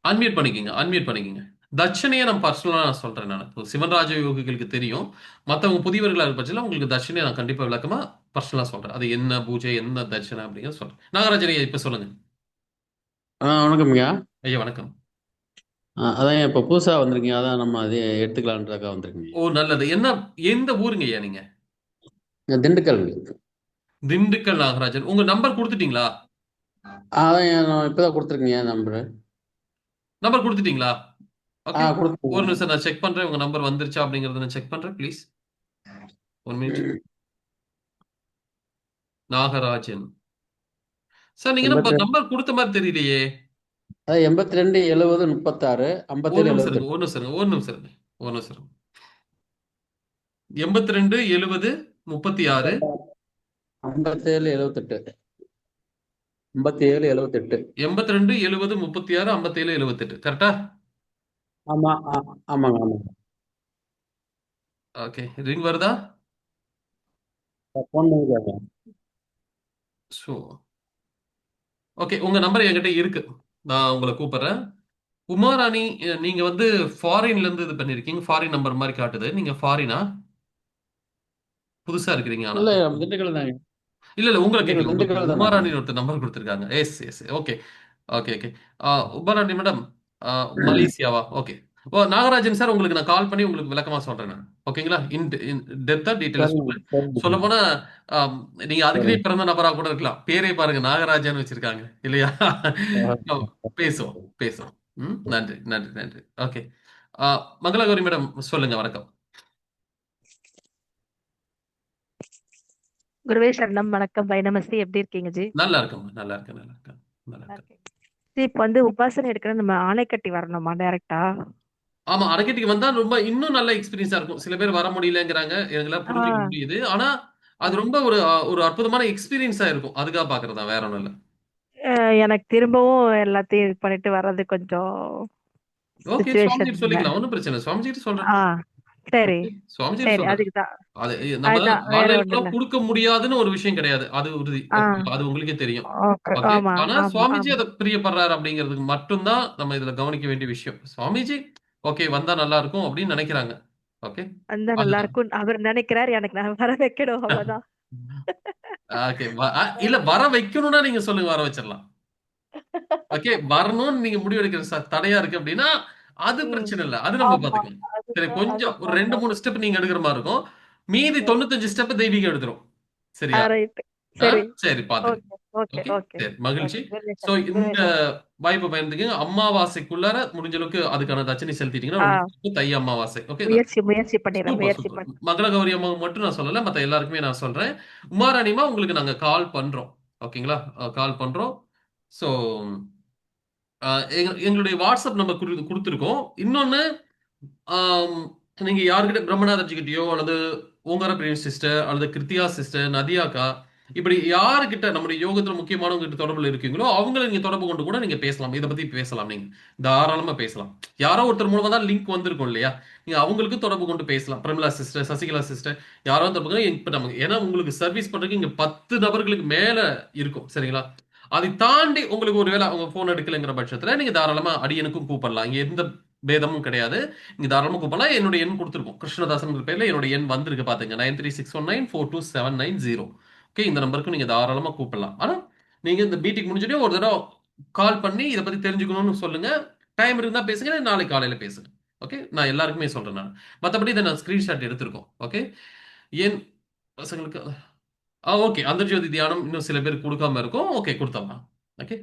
அன்மியூட் பண்ணிக்கங்க, அன்மியூட் பண்ணிக்கங்க. தட்சணைய நான் பர்சனலா நான் சொல்றேன் நானு. இப்போ சிவன்ராஜ யோகிகளுக்கு தெரியும். மத்தவங்க புதியவர்களா இருக்க பட்சத்துல உங்களுக்கு தட்சணைய நான் கண்டிப்பா விளக்கமா பர்சனலா சொல்றேன். அது என்ன பூஜை, என்ன தட்சணை அப்படிங்கிறத சொல்றேன். நாகராஜன் ஐயா இப்ப சொல்லுங்க. வணக்கம்யா. ஐயா வணக்கம். அதான் இப்போ புதுசா வந்திருக்கீங்க. அதான் நம்ம அதை எடுத்துக்கலான்றதுக்காக வந்திருக்கீங்க. ஓ நல்லது. எந்த ஊருங்க ஐயா நீங்க? திண்டுக்கல். திண்டுக்கல் நாகராஜன். உங்க நம்பர் குடுத்துட்டீங்களா? அதான் நான் இப்பதான் கொடுத்துருக்கீங்க நம்பரு. நம்பர் குடுத்துட்டீங்களா? ஓகே. ஒரு கொடுத்துருக்கீங்க. நிமிஷம் நான் செக் பண்றேன். உங்க நம்பர் வந்துருச்சா அப்படிங்கறத நான் செக் பண்றேன் ப்ளீஸ். 1 மினிட். நாகராஜன். சார் நீங்க என்ன 82 நம்பர் குடுத்த மாதிரி தெரியலையே. அதான் 82 70 36 ஒரு 57 நிமிஷம் இருங்க. 78. ஒரு நிமிஷம் இருங்க. ஒரு நிமிஷம் இருங்க. ஒரு நிமிஷம் இருங்க. 82 70 36 57 78. 57 78. 82 70 36 57 78 கரெக்டா? ஆமா. ஆமாங்க ஆமாங்க. ஓகே. ரிங் வருதா? ஃபோன் பண்ணிருக்காங்க. So okay. உங்க நம்பர் என்கிட்ட இருக்கு. நான் உங்கள கூப்பிடுறேன். உமாராணி நீங்க வந்து ஃபாரின்ல இருந்து இது பண்ணிருக்கீங்க. ஃபாரின் நம்பர் மாதிரி காட்டுது. நீங்க ஃபாரினா? புதுசா இருக்கிறீங்க ஆனா. இல்ல திண்டுக்கல் தாங்க. இல்ல இல்ல உங்கள திண்டுக்கல் கேட்கல. உங்களுக்கு திண்டுக்கல் தானே. உமாராணின்னு ஒருத்தர் நம்பர் குடுத்திருக்காங்க. Yes yes. Okay. Okay okay. Umarani madam மலேசியாவா? ஓகே. ஓ நாகராஜன் சார் உங்களுக்கு நான் கால் பண்ணி உங்களுக்கு விளக்கமா சொல்றேன் நான். ஓகேங்களா? இன் டெப்த்தா டீடைலா சரிங்க சொல்றேன். சரிங்க சொல்லப்போனா ஆம், நீங்க அதுக்குன்னே சரிங்க. பிறந்த நபரா கூட இருக்கலாம். பேரே பாருங்க நாகராஜன் வச்சிருக்காங்க. இல்லையா? பேசுவோம் பேசுவோம். நன்றி நன்றி நன்றி. ஓகே. மங்களகௌரி மேடம் சொல்லுங்க வணக்கம். குருவே சரணம் வணக்கம் வைணமஸ்தி எப்படி இருக்கீங்க ஜி? நல்லா இருக்கேன் நல்லா இருக்கேன் நல்லா இருக்கேன் நல்லா நல்லா இருக்கேன். இருக்கேன். ஜி இப்போ வந்து உபாசனை எடுக்கணும் நம்ம ஆணைக்கட்டி வரணுமா டைரக்டா? ஆமா அரங்கேட்டிக்கு வந்தா ரொம்ப இன்னும் நல்ல எக்ஸ்பீரியன்ஸா இருக்கும். சில பேர் வர முடியலங்கிறாங்க. எங்களால ஆ புரிஞ்சுக்க முடியுது. ஆனா அது ஆ. ரொம்ப ஒரு அற்புதமான எக்ஸ்பீரியன்ஸா இருக்கும். அதுக்காக பார்க்கறதா வேற ஒண்ணும் இல்ல. எனக்கு திரும்பவும் எல்லாத்தையும் இது பண்ணிட்டு வர்றது கொஞ்சம் ஓகே சுவாமிஜி சுச்சுவேஷன். சொல்லிக்கலாம். ஒண்ணும் பிரச்சனை இல்ல. சுவாமிஜி சொல்றேன். ஆ சரி, சுவாமிஜி சரி. சொல்றேன். அதுக்குதான். அது நம்ம அதுதான். வேற ஒண்ணும் வாழ்நாள் இல்ல. கொடுக்க முடியாதுன்னு ஒரு விஷயம் கிடையாது. அது உறுதி. ஆ. ஓகேங்களா? அது உங்களுக்கே தெரியும். ஓகே. ஓகே. ஆமா, ஆனா ஆமா, சுவாமிஜி ஆமா. அத பிரியப்படுறாரு அப்படிங்கிறதுக்கு மட்டும் தான் நம்ம இதுல கவனிக்க வேண்டிய விஷயம். சுவாமிஜி ஓகே வந்தா நல்லா இருக்கும் அப்படின்னு நினைக்கிறாங்க. ஓகே. வந்தா நல்லா அதுதான். இருக்கும். அவர் நினைக்கிறாரு. எனக்கு நான் வர வைக்கணும். அவ்வளவுதான். ஓகே. இல்ல வர வைக்கணும்னா நீங்க சொல்லுங்க வர வச்சிடலாம். ஓகே. வரணும்னு நீங்க முடிவெடுக்கிற தடையா இருக்கு அப்படின்னா, அது ம். பிரச்சனை இல்ல. அது நம்ம ஆமா. பார்த்துக்கலாம். சரி அதுதான், கொஞ்சம் ஒரு அதுதான். 2, 3 ஸ்டெப் நீங்க எடுக்கிற மாரி இருக்கும். மீதி ம். 95 ஸ்டெப் தெய்வீகம் எடுத்துரும். சரியா? ரைட். ஆ சரி. சரி பார்த்துக்கலாம். Okay, okay, okay. ஓகே. சரி மகிழ்ச்சி. ஓகே. சோ குருவேசன், இந்த குருவேசன். வாய்ப்ப பயன்படுத்திக்கங்க. அமாவாசைக்குள்ளார முடிஞ்ச அளவுக்கு அதுக்கான தட்சணை செலுத்திட்டீங்கன்னா ஆ. ரொம்ப சிறப்பு. தை அமாவாசை. ஓகே. முயற்சி பண்ணிடுறேன். சூப்பர், முயற்சி சூப்பர். பண் மங்களகௌரி அம்மாவுக்கு மட்டும் நான் சொல்லல. மத்த எல்லாருக்குமே நான் சொல்றேன். உமாராணிமா உங்களுக்கு நாங்க கால் பண்றோம். ஓகேங்களா? கால் பண்றோம். சோ எங்களுடைய வாட்ஸ்அப் நம்பர் குடுத்துருக்கோம். இன்னொன்னு ஆம், நீங்க யார்கிட்ட பிரம்மநாதர்ஜி கிட்டயோ அல்லது ஓங்கார பிரியன் சிஸ்டர் அல்லது கிருத்தியா சிஸ்டர் நதியாக்கா இப்படி யாருக்கிட்ட நம்முடைய யோகத்துல முக்கியமானவங்க கிட்ட தொடர்புல இருக்கீங்களோ அவங்கள நீங்க தொடர்பு கொண்டு கூட நீங்க பேசலாம். இதை பத்தி பேசலாம். நீங்க தாராளமா பேசலாம். யாரோ ஒருத்தர் மூலமா தான் லிங்க் வந்திருக்கும் இல்லையா? நீங்க அவங்களுக்கு தொடர்பு கொண்டு பேசலாம். பிரமிளா சிஸ்டர், சசிகலா சிஸ்டர் யாரோ தொடர்பு கொண்டு இப்ப நமக்கு ஏன்னா உங்களுக்கு சர்வீஸ் பண்றதுக்கு இங்க 10 நபர்களுக்கு மேல இருக்கும். சரிங்களா? அதை தாண்டி உங்களுக்கு ஒருவேளை அவங்க போன் எடுக்கலைங்கிற பட்சத்துல நீங்க தாராளமா அடியனுக்கும் கூப்பிடலாம். இங்க எந்த பேதமும் கிடையாது. நீங்க தாராளமா கூப்பிடலாம். என்னோட எண் கொடுத்துருக்கோம். கிருஷ்ணதாசன் பேர்ல என்னோட எண் வந்திருக்கு பாத்துங்க. 9361942790. ஓகே இந்த நம்பருக்கு நீங்க தாராளமா கூப்பிடலாம். ஆனா நீங்க இந்த மீட்டிங் முடிஞ்சுட்டே ஒரு தடவை கால் பண்ணி இதை பத்தி தெரிஞ்சுக்கணும்னு சொல்லுங்க. டைம் இருந்தா பேசுங்க. நாளைக்கு காலையில பேசுங்க. ஓகே நான் எல்லாருக்குமே சொல்றேன் நான். மத்தபடி இதை நான் ஸ்கிரீன்ஷாட் எடுத்திருக்கோம். ஓகே என் பசங்களுக்கு ஓகே அந்தர்ஜோதி தியானம் இன்னும் சில பேர் கொடுக்காம இருக்கும். ஓகே கொடுத்துடலாம். ஓகே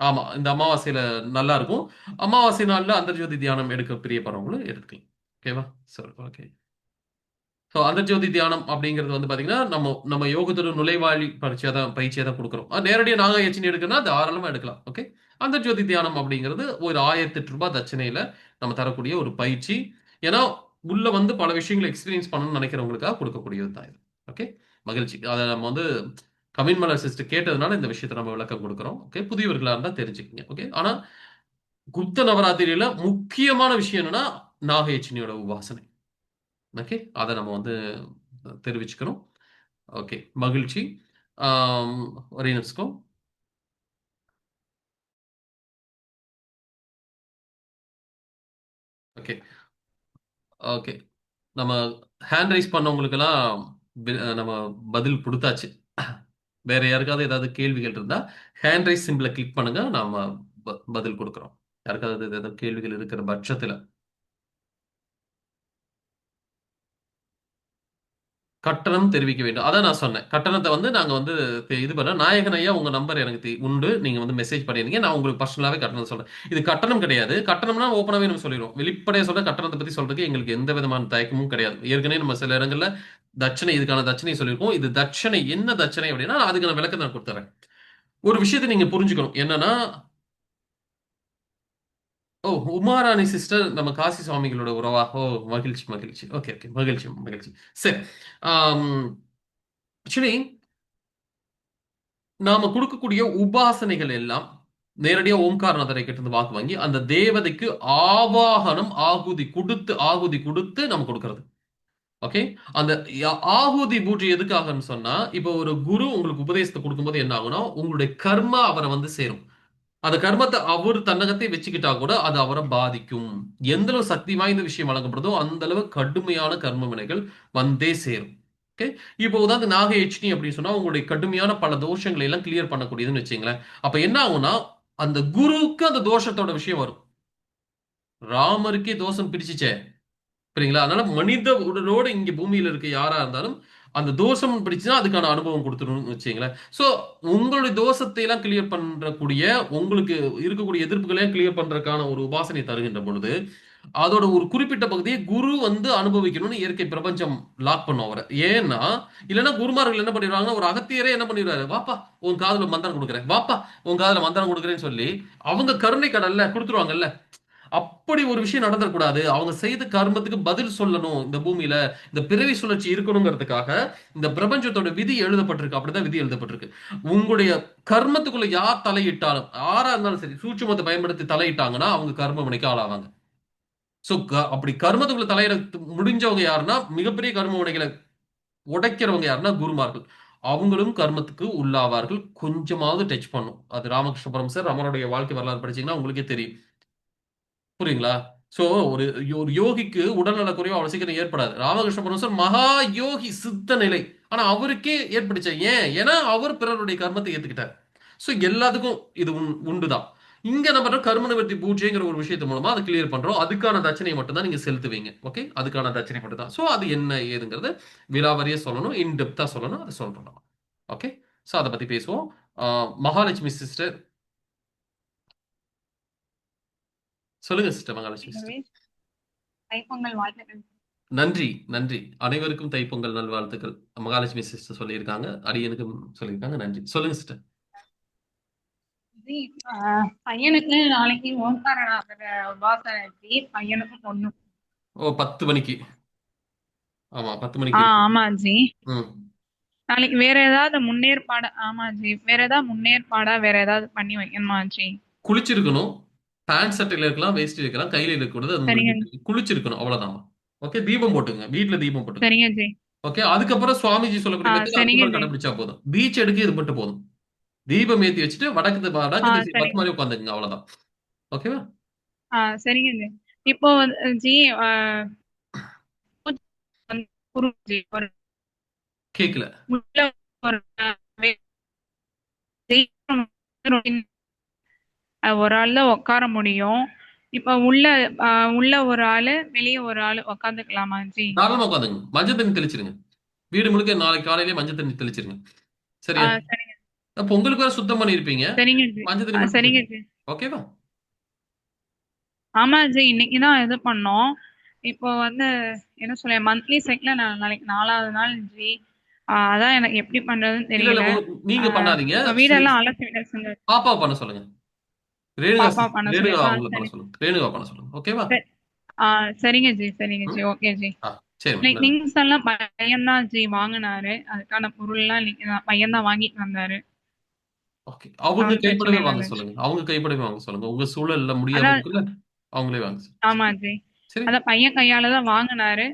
ஆமா இந்த அமாவாசையில நல்லா இருக்கும். அமாவாசை நாள்ல அந்தர்ஜோதி தியானம் எடுக்க பிரியப்படுறவங்களும் எடுத்துக்கலாம். ஓகேவா? சரி ஓகே. ஸோ அந்தர்ஜோதி தியானம் அப்படிங்கிறது வந்து பாத்தீங்கன்னா நம்ம நம்ம யோகத்தோட நுழைவாளி பயிற்சியா தான் கொடுக்குறோம். நேரடியாக நாங்க எச்சினி எடுக்கணும்னா தாராளமா எடுக்கலாம். ஓகே அந்தர்ஜோதி தியானம் அப்படிங்கிறது ஒரு ரூ. 1008 தட்சணையில நம்ம தரக்கூடிய ஒரு பயிற்சி. ஏன்னா உள்ள வந்து பல விஷயங்களை எக்ஸ்பீரியன்ஸ் பண்ணணும்னு நினைக்கிறவங்களுக்காக கொடுக்கக்கூடியது தான் இது. ஓகே மகிழ்ச்சி. அதை நம்ம வந்து கவின்மலர் சிஸ்டர் கேட்டதுனால இந்த விஷயத்தை நம்ம விளக்கம் கொடுக்குறோம். ஓகே புதியவர்களா இருந்தா தெரிஞ்சுக்கங்க. ஓகே ஆனா குப்த நவராத்திரியில முக்கியமான விஷயம் என்னன்னா நாகயட்சினியோட உபாசனை. ஓகே அதை நம்ம வந்து தெரிவிச்சுக்கணும். ஓகே மகிழ்ச்சி. ஒரே நிமிஷம். ஓகே ஓகே நம்ம ஹேண்ட் ரைஸ் பண்ணவங்களுக்கெல்லாம் நம்ம பதில் கொடுத்தாச்சு. வேற யாருக்காவது ஏதாவது கேள்விகள் இருந்தா ஹேண்ட் ரைஸ் சிம்பிளை கிளிக் பண்ணுங்க. நாம பதில் கொடுக்குறோம். யாருக்காவது ஏதாவது கேள்விகள் இருக்கிற பட்சத்துல கட்டணம் தெரிவிக்க வேண்டும். அதான் நான் சொன்னேன். கட்டணத்தை வந்து நாங்க வந்து இது பண்ண நாயகன் ஐயா உங்க நம்பர் எனக்கு உண்டு. நீங்க வந்து மெசேஜ் பண்ணிருந்தீங்க. நான் உங்களுக்கு பர்சனலாவே கட்டணம் சொல்றேன். இது கட்டணம் கிடையாது. கட்டணம்னா ஓப்பனாவே நம்ம சொல்லிடுவோம். வெளிப்படையா சொல்ற கட்டணத்தை பத்தி சொல்றதுக்கு எங்களுக்கு எந்த விதமான தயக்கமும் கிடையாது. ஏற்கனவே நம்ம சில இடங்கள்ல தட்சணை இதுக்கான தட்சணை சொல்லியிருக்கோம். இது தட்சணை என்ன தட்சணை அப்படின்னா அதுக்கான விளக்கத்தை நான் கொடுத்துறேன். ஒரு விஷயத்தை நீங்க புரிஞ்சுக்கணும். என்னன்னா ஓ! உமாராணி சிஸ்டர் நம்ம காசி சுவாமிகளோட உறவா? ஓ! மகிழ்ச்சி, மகிழ்ச்சி. Okay, okay. மகிழ்ச்சி, மகிழ்ச்சி. சரி. ஆம் ஆக்சுவலி நாம குடுக்கக்கூடிய உபாசனைகள் எல்லாம் நேரடியா ஓம்காரநாதரை கிட்ட இருந்து வாக்கு வாங்கி அந்த தேவதைக்கு ஆவாகனம் ஆகுதி கொடுத்து நம்ம கொடுக்கிறது. ஓகே அந்த ஆகுதி பூஜை எதுக்காகன்னு சொன்னா இப்போ ஒரு குரு உங்களுக்கு உபதேசத்தை கொடுக்கும்போது என்ன ஆகும்னா உங்களுடைய கர்மா அவரை வந்து சேரும். அந்த கர்மத்தை அவர் தன்னகத்தை வச்சுக்கிட்டா கூட அது அவரை பாதிக்கும். எந்த அளவு சக்தி வாய்ந்த விஷயம் வழங்கப்படுதோ அந்த அளவு கடுமையான கர்ம வினைகள் வந்தே சேரும். ஓகே இப்போ உதாரணத்து நாகயட்சினி அப்படின்னு சொன்னா உங்களுடைய கடுமையான பல தோஷங்களை எல்லாம் கிளியர் பண்ணக்கூடியதுன்னு வச்சுங்களேன். அப்ப என்ன ஆகும்னா அந்த குருவுக்கு அந்த தோஷத்தோட விஷயம் வரும். ராமருக்கே தோஷம் பிரிச்சுச்சே சரிங்களா? அதனால மனித உடலோடு இங்க பூமியில இருக்க யாரா இருந்தாலும் அந்த தோஷம் பிடிச்சுன்னா அதுக்கான அனுபவம் கொடுத்துருன்னு வச்சுங்களேன். சோ உங்களுடைய தோஷத்தை எல்லாம் கிளியர் பண்றக்கூடிய உங்களுக்கு இருக்கக்கூடிய எதிர்ப்புகளையும் கிளியர் பண்றதுக்கான ஒரு உபாசனை தருகின்ற பொழுது அதோட ஒரு குறிப்பிட்ட பகுதியை குரு வந்து அனுபவிக்கணும்னு இயற்கை பிரபஞ்சம் லாக் பண்ணும் அவரை. ஏன்னா இல்லைன்னா குருமார்கள் என்ன பண்ணிடுவாங்கன்னா ஒரு அகத்தியரே என்ன பண்ணிடுவாரு, வாப்பா உன் காதுல மந்திரம் கொடுக்குறேன், வாப்பா உன் காதுல மந்திரம் கொடுக்குறேன்னு சொல்லி அவங்க கருணை கடல்ல கொடுத்துருவாங்கல்ல. அப்படி ஒரு விஷயம் நடந்துடக்கூடாது. அவங்க செய்த கர்மத்துக்கு பதில் சொல்லணும் இந்த பூமியில. இந்த பிறவி சுழற்சி இருக்கணுங்கிறதுக்காக இந்த பிரபஞ்சத்தோட விதி எழுதப்பட்டிருக்கு. அப்படிதான் விதி எழுதப்பட்டிருக்கு. உங்களுடைய கர்மத்துக்குள்ள யார் தலையிட்டாலும் யாரா இருந்தாலும் சரி சூட்சுமத்தை பயன்படுத்தி தலையிட்டாங்கன்னா அவங்க கர்ம வினைக்கு ஆளாவாங்க. சோ அப்படி கர்மத்துக்குள்ள தலையிட முடிஞ்சவங்க யாருன்னா, மிகப்பெரிய கர்ம வினைகளை உடைக்கிறவங்க யாருன்னா குருமார்கள். அவங்களும் கர்மத்துக்கு உள்ளாவார்கள். கொஞ்சமாவது டச் பண்ணும். அது ராமகிருஷ்ண பரமஹம்சர் அவருடைய வாழ்க்கை வரலாறு படிச்சீங்கன்னா உங்களுக்கே தெரியும். புரியுங்களா? சோ ஒரு ஒரு யோகிக்கு உடல்நல குறைவு அவ்வளவு சீக்கிரம் ஏற்படாது. ராமகிருஷ்ண பரமஹம்சர் மகா யோகி, சித்த நிலை. ஆனா அவருக்கே ஏற்பட்டுச்சு. ஏன்? ஏன்னா அவர் பிறருடைய கர்மத்தை ஏத்துக்கிட்டார். சோ எல்லாத்துக்கும் இது உண்டுதான். இங்க நம்ம கர்ம நிவர்த்தி பூஜைங்கிற ஒரு விஷயத்து மூலமா அதை கிளியர் பண்றோம். அதுக்கான தட்சணையை மட்டும் தான் நீங்க செலுத்துவீங்க. ஓகே, அதுக்கான தட்சணை மட்டும் தான். சோ அது என்ன ஏதுங்கிறது விலாவரியா சொல்லணும், இன்டெப்தா சொல்லணும். அதை சொல்றோம் நம்ம. ஓகே, சோ அதை பத்தி பேசுவோம். மகாலட்சுமி சிஸ்டர் சொல்லுங்க சிஸ்டர். மகாலட்சுமி சிஸ்டர். தைப்பொங்கல் வாழ்த்துக்கள். நன்றி, நன்றி. அனைவருக்கும் தைப்பொங்கல் நல்வாழ்த்துக்கள். மகாலட்சுமி சிஸ்டர் சொல்லியிருக்காங்க. அடியனுக்கும் சொல்லியிருக்காங்க. நன்றி. சொல்லுங்க சிஸ்டர். ஜி, பையனுக்கு நாளைக்கு ஓம்காரநாதர் உபாசனை ஜி, பையனுக்கு பொண்ணு. ஓ 10 மணிக்கு. ஆமா 10 மணிக்கு. ஆமா ஜி. ம். நாளைக்கு வேற ஏதாவது முன்னேற்பாடு? ஆமா ஜி, வேற ஏதாவது முன்னேற்பாடா வேற ஏதாவது பண்ணி வைக்கணுமா ஜி? குளிச்சிருக்கணும். பேண்ட் சட்டையில இருக்கலாம், வேஷ்டி இருக்கலாம், கையில இருக்கக்கூடாது. அது சரிங்க உங்களுக்கு குளிச்சிருக்கணும். அவ்வளவுதான். ஓகே, தீபம் போட்டுங்க. வீட்ல தீபம் போட்டுங்க. சரிங்க ஜி. ஓகே, அதுக்கப்புறம் சுவாமிஜி சொல்லக்கூடிய மெத்தட் சரிங்க அதுக்கப்புறம் ஜி. கடைபிடிச்சா போதும். பீச் எடுக்க இது மட்டும் போதும். தீபம் ஏத்தி வச்சுட்டு வடக்கு திசை சரி. பார்த்த மாதிரி உட்காந்துக்குங்க. அவ்வளவுதான். ஓகேவா? சரிங்க ஜி. இப்போ ஜி ஜி ஒரு கேக்கல. உள்ள ஒரு ஒரு ஆள் தான் உட்கார முடியும். இப்ப உள்ள ஒரு ஆளு, வெளியே ஒரு ஆளு உட்காந்துக்கலாமா ஜி? தாராளமா உட்காந்துங்க. மஞ்சள் தண்ணி தெளிச்சிருங்க. வீடு முழுக்க நாளைக்கு காலையிலேயே மஞ்சள் தண்ணி தெளிச்சிருங்க. சரியா? சரிங்க பொங்கலுக்கு வேற சுத்தம் பண்ணிருப்பீங்க. சரிங்க ஜி. மஞ்சள் தண்ணி மட்டும் சரிங்க தெளிங்க. ஜி. ஓகேவா? ஆமா ஜி, இன்னைக்குதான் இது பண்ணோம். இப்போ என்ன சொல்ல, மந்த்லி சைக்கிள்ல நாளைக்கு 4வது நாள் ஜி. அதான் எனக்கு எப்படி பண்றதுன்னு இல்ல இல்ல தெரியல. நீங்க பண்ணாதீங்க. வீடெல்லாம் அலசி விட சொல்லுங்க. பாப்பா பண்ண சொல்லுங்க. ரேணுகா பாப்பா பண்ண சொல்லி. ரேணுகா அவங்கள பண்ண சரி. சொல்லுங்க. ரேணுகா பண்ண சொல்லுங்க. ஓகேவா? சரிங்க ஜி. சரிங்க ஜி. Okay G. சரி. திங்ஸ் எல்லாம் பையன் தான் ஜி வாங்கினாரு. அதுக்கான பொருள் எல்லாம் பையன் தான் வாங்கிட்டு வந்தாரு. ஓகே, அவங்க அவனுக்கு கைப்படவே பிரச்சனை வாங்க இல்லை. சொல்லுங்க. அவங்க கைப்படவே வாங்க சொல்லுங்க. உங்க சூழல்ல முடியாம அதான் இருக்குல்ல, அவங்களே வாங்க சொல்லுங்க. ஆமா ஜி. சரி. அதான் பையன் கையால தான் வாங்கினாரு.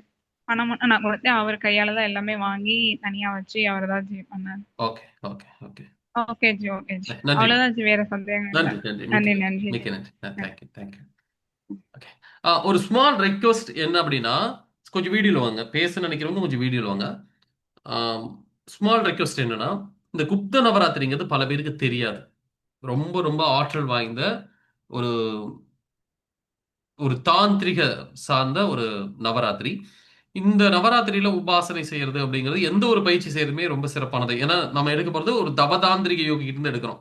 பணம் மட்டும் நான் கொடுத்தேன். அவர் கையால தான் எல்லாமே வாங்கி தனியா வச்சு அவர் தான் ஜி பண்ணாரு. Okay okay okay. Okay G. Okay G. நன்றி. அவ்வளவுதான் ஜி, வேற சந்தேகம் இல்லை. நன்றி நன்றி நன்றி மிக்க நன்றி. Thank you thank you. ஓகே, ஒரு ஸ்மால் ரெக்வஸ்ட் என்ன அப்படின்னா, கொஞ்சம் வீடியோல வாங்க. பேச நினைக்கிறவங்க கொஞ்சம் வீடியோல வாங்க. ஸ்மால் ரெக்வஸ்ட் என்னன்னா, இந்த குப்த நவராத்திரிங்கிறது பல பேருக்கு தெரியாது. ரொம்ப ரொம்ப ஆற்றல் வாய்ந்த ஒரு ஒரு தாந்திரிக சார்ந்த ஒரு நவராத்திரி. இந்த நவராத்திரியில உபாசனை செய்யறது அப்படிங்கிறது எந்த ஒரு பயிற்சி செய்யறதுமே ரொம்ப சிறப்பானது. ஏன்னா நம்ம எடுக்க போறது ஒரு தவதாந்திரிக யோகி கிட்ட இருந்து எடுக்கிறோம்.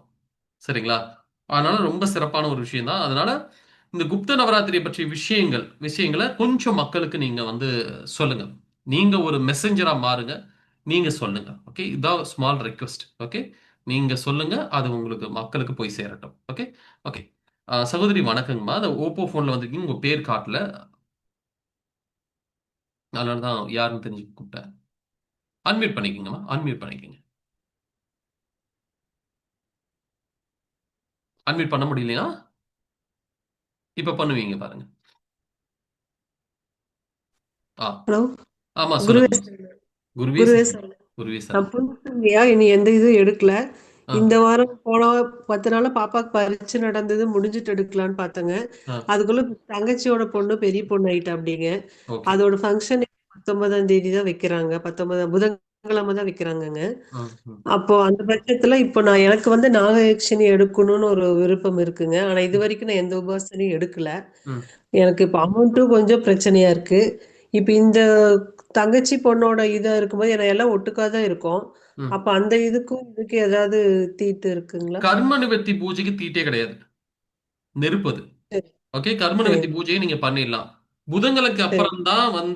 சரிங்களா? அதனால ரொம்ப சிறப்பான ஒரு விஷயம் தான். அதனால இந்த குப்த நவராத்திரியை பற்றிய விஷயங்களை கொஞ்சம் மக்களுக்கு நீங்க சொல்லுங்க. நீங்க ஒரு மெசஞ்சரா மாறுங்க. நீங்க சொல்லுங்க. ஓகே, இதான் ஸ்மால் ரெக்வெஸ்ட். ஓகே, நீங்க சொல்லுங்க. அது உங்களுக்கு மக்களுக்கு போய் சேரட்டும். Okay okay. சகோதரி வணக்கங்கம்மா. அந்த ஓப்போ போன்ல வந்திருக்கீங்க. உங்க பேர் காட்டல. அதனால தான் யாருன்னு தெரிஞ்சு கூப்பிட்டேன். அன்மியூட் பண்ணிக்கோங்கம்மா. அன்மியூட் பண்ணிக்கோங்க. அன்மியூட் பண்ண முடியலையா? இப்ப பண்ணுவீங்க பாருங்க. ஹலோ, ஆமா குருவே சொல்லுங்க. சரணம். குருவே குருவே சரணம். சரணம். குருவே நான் சரணம். புதுசுங்கய்யா, இனி எந்த இதுவும் எடுக்கல. ஆ, இந்த வாரம் போன 10 நாளா பாப்பாக்கு பரீட்சை நடந்தது, முடிஞ்சிட்டு எடுக்கலான்னு பார்த்தேங்க. ஆ, அதுக்குள்ள தங்கச்சியோட பொண்ணு பெரிய பொண்ணு ஆயிட்டா அப்படிங்க. ஓகே. அதோட ஃபங்க்ஷன் 19ஆம் தேதி தான் வைக்கிறாங்க. 19 புதன்கிழமை தான் வைக்கிறாங்கங்க. ம், ம், அப்போ அந்த பட்சத்துல இப்போ எனக்கு நாகயக்ஷினி எடுக்கணும்னு ஒரு விருப்பம் இருக்குங்க. ஆனா இது ம், வரைக்கும் நான் எந்த உபாசனையும் எடுக்கல. ம், எனக்கு இப்போ அமௌண்ட்டும் கொஞ்சம் பிரச்சனையா இருக்கு. இப்போ இந்த தங்கச்சி பொண்ணோட இதா இருக்கும்போது ஏன்னா எல்லாம் ஒட்டுக்கா தான் இருக்கும். ம். அப்ப அந்த இதுக்கு ஏதாவது தீட்டு இருக்குங்களா? கர்ம நிவர்த்தி பூஜைக்கு தீட்டே கிடையாது. நெருப்பு அது. சரி ஓகே, கர்ம சரி நிவர்த்தி பூஜையை நீங்க பண்ணிடலாம். புதன்களுக்கு சரி. அப்புறம் தான்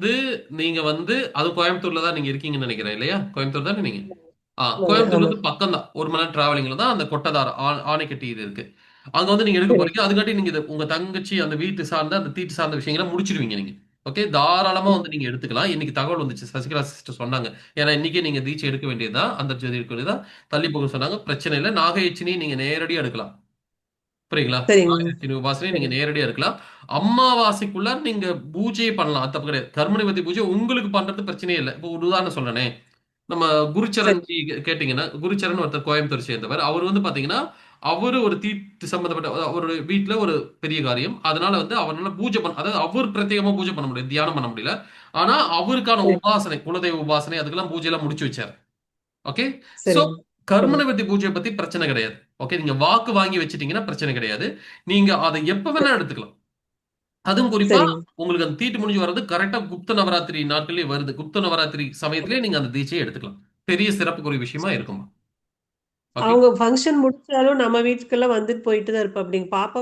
நீங்க அது கோயம்புத்தூர்ல தான் நீங்க இருக்கீங்கன்னு நினைக்கிறேன் இல்லையா? கோயம்புத்தூர் தானே நீங்க? கோயம்புத்தூர்ல ஆமா இருந்து பக்கம் தான். 1 மணி நேரம் டிராவலிங்ல தான் அந்த கொட்டதார ஆணைக்கட்டி இது இருக்கு. அங்க நீங்க எடுக்க சரி போறீங்க. அதுக்காட்டி நீங்க உங்க தங்கச்சி அந்த வீட்டு சார்ந்த அந்த தீட்டு சார்ந்த விஷயங்களை முடிச்சிருவீங்க நீங்க. ஓகே, தாராளமா நீங்க எடுத்துக்கலாம். இன்னைக்கு தகவல் வந்துச்சு. சசிகலா சிஸ்டர் சொன்னாங்க. ஏன்னா இன்னைக்கே நீங்க தீட்சை எடுக்க வேண்டியதுதான். அந்த ஜோதி எடுக்க வேண்டியதுதான். தள்ளி போக சொன்னாங்க. பிரச்சனை இல்லை. நாகயட்சினி நீங்க நேரடியா எடுக்கலாம். புரியுங்களா? சரிங்க நாகலட்சுமி உபாசனை நீங்க சரி நேரடியா இருக்கலாம். அமாவாசைக்குள்ள நீங்க பூஜையே பண்ணலாம். அது தப்பு கிடையாது. கர்மநிவர்த்தி பூஜை உங்களுக்கு பண்றது பிரச்சனையே இல்ல. இப்போ ஒரு உதாரணம் சொல்றேனே, நம்ம சரி குருச்சரன்ஜி கேட்டீங்கன்னா, குருச்சரன் ஒருத்தர் கோயம்புத்தூர் சேர்ந்தவர். அவர் வந்து பாத்தீங்கன்னா, அவரு ஒரு தீட்டு சம்பந்தப்பட்ட அவருடைய வீட்ல ஒரு பெரிய காரியம். அதனால வந்து அவரால பூஜை பண்ண அதாவது அவர் பிரத்யேகமா பூஜை பண்ண முடியாது. தியானம் பண்ண முடியல. ஆனா அவருக்கான சரி உபாசனை, குலதெய்வ உபாசனை அதுக்கெல்லாம் பூஜை எல்லாம் முடிச்சு வச்சாரு. ஓகே. சோ சரிங்க கர்ம சரி நிவர்த்தி பூஜையை பத்தி பிரச்சனை கிடையாது. ஓகே. நீங்க வாக்கு வாங்கி வச்சிட்டீங்கன்னா பிரச்சனை கிடையாது. நீங்க அதை எப்ப வேணா எடுத்துக்கலாம். அதுவும் குறிப்பா சரிங்க உங்களுக்கு அந்த தீட்டு முடிஞ்சு வர்றது கரெக்டா குப்த நவராத்திரி நாட்களே வருது. குப்த நவராத்திரி சமயத்திலே நீங்க அந்த தீட்சையை எடுத்துக்கலாம். பெரிய சிறப்புக்குரிய விஷயமா இருக்குமா? ஓகே. அவங்க ஃபங்க்ஷன் முடிச்சாலும் நம்ம வீட்டுக்கெல்லாம் வந்துட்டு போயிட்டு தான் இருப்போம். அப்படிங்க பாப்பா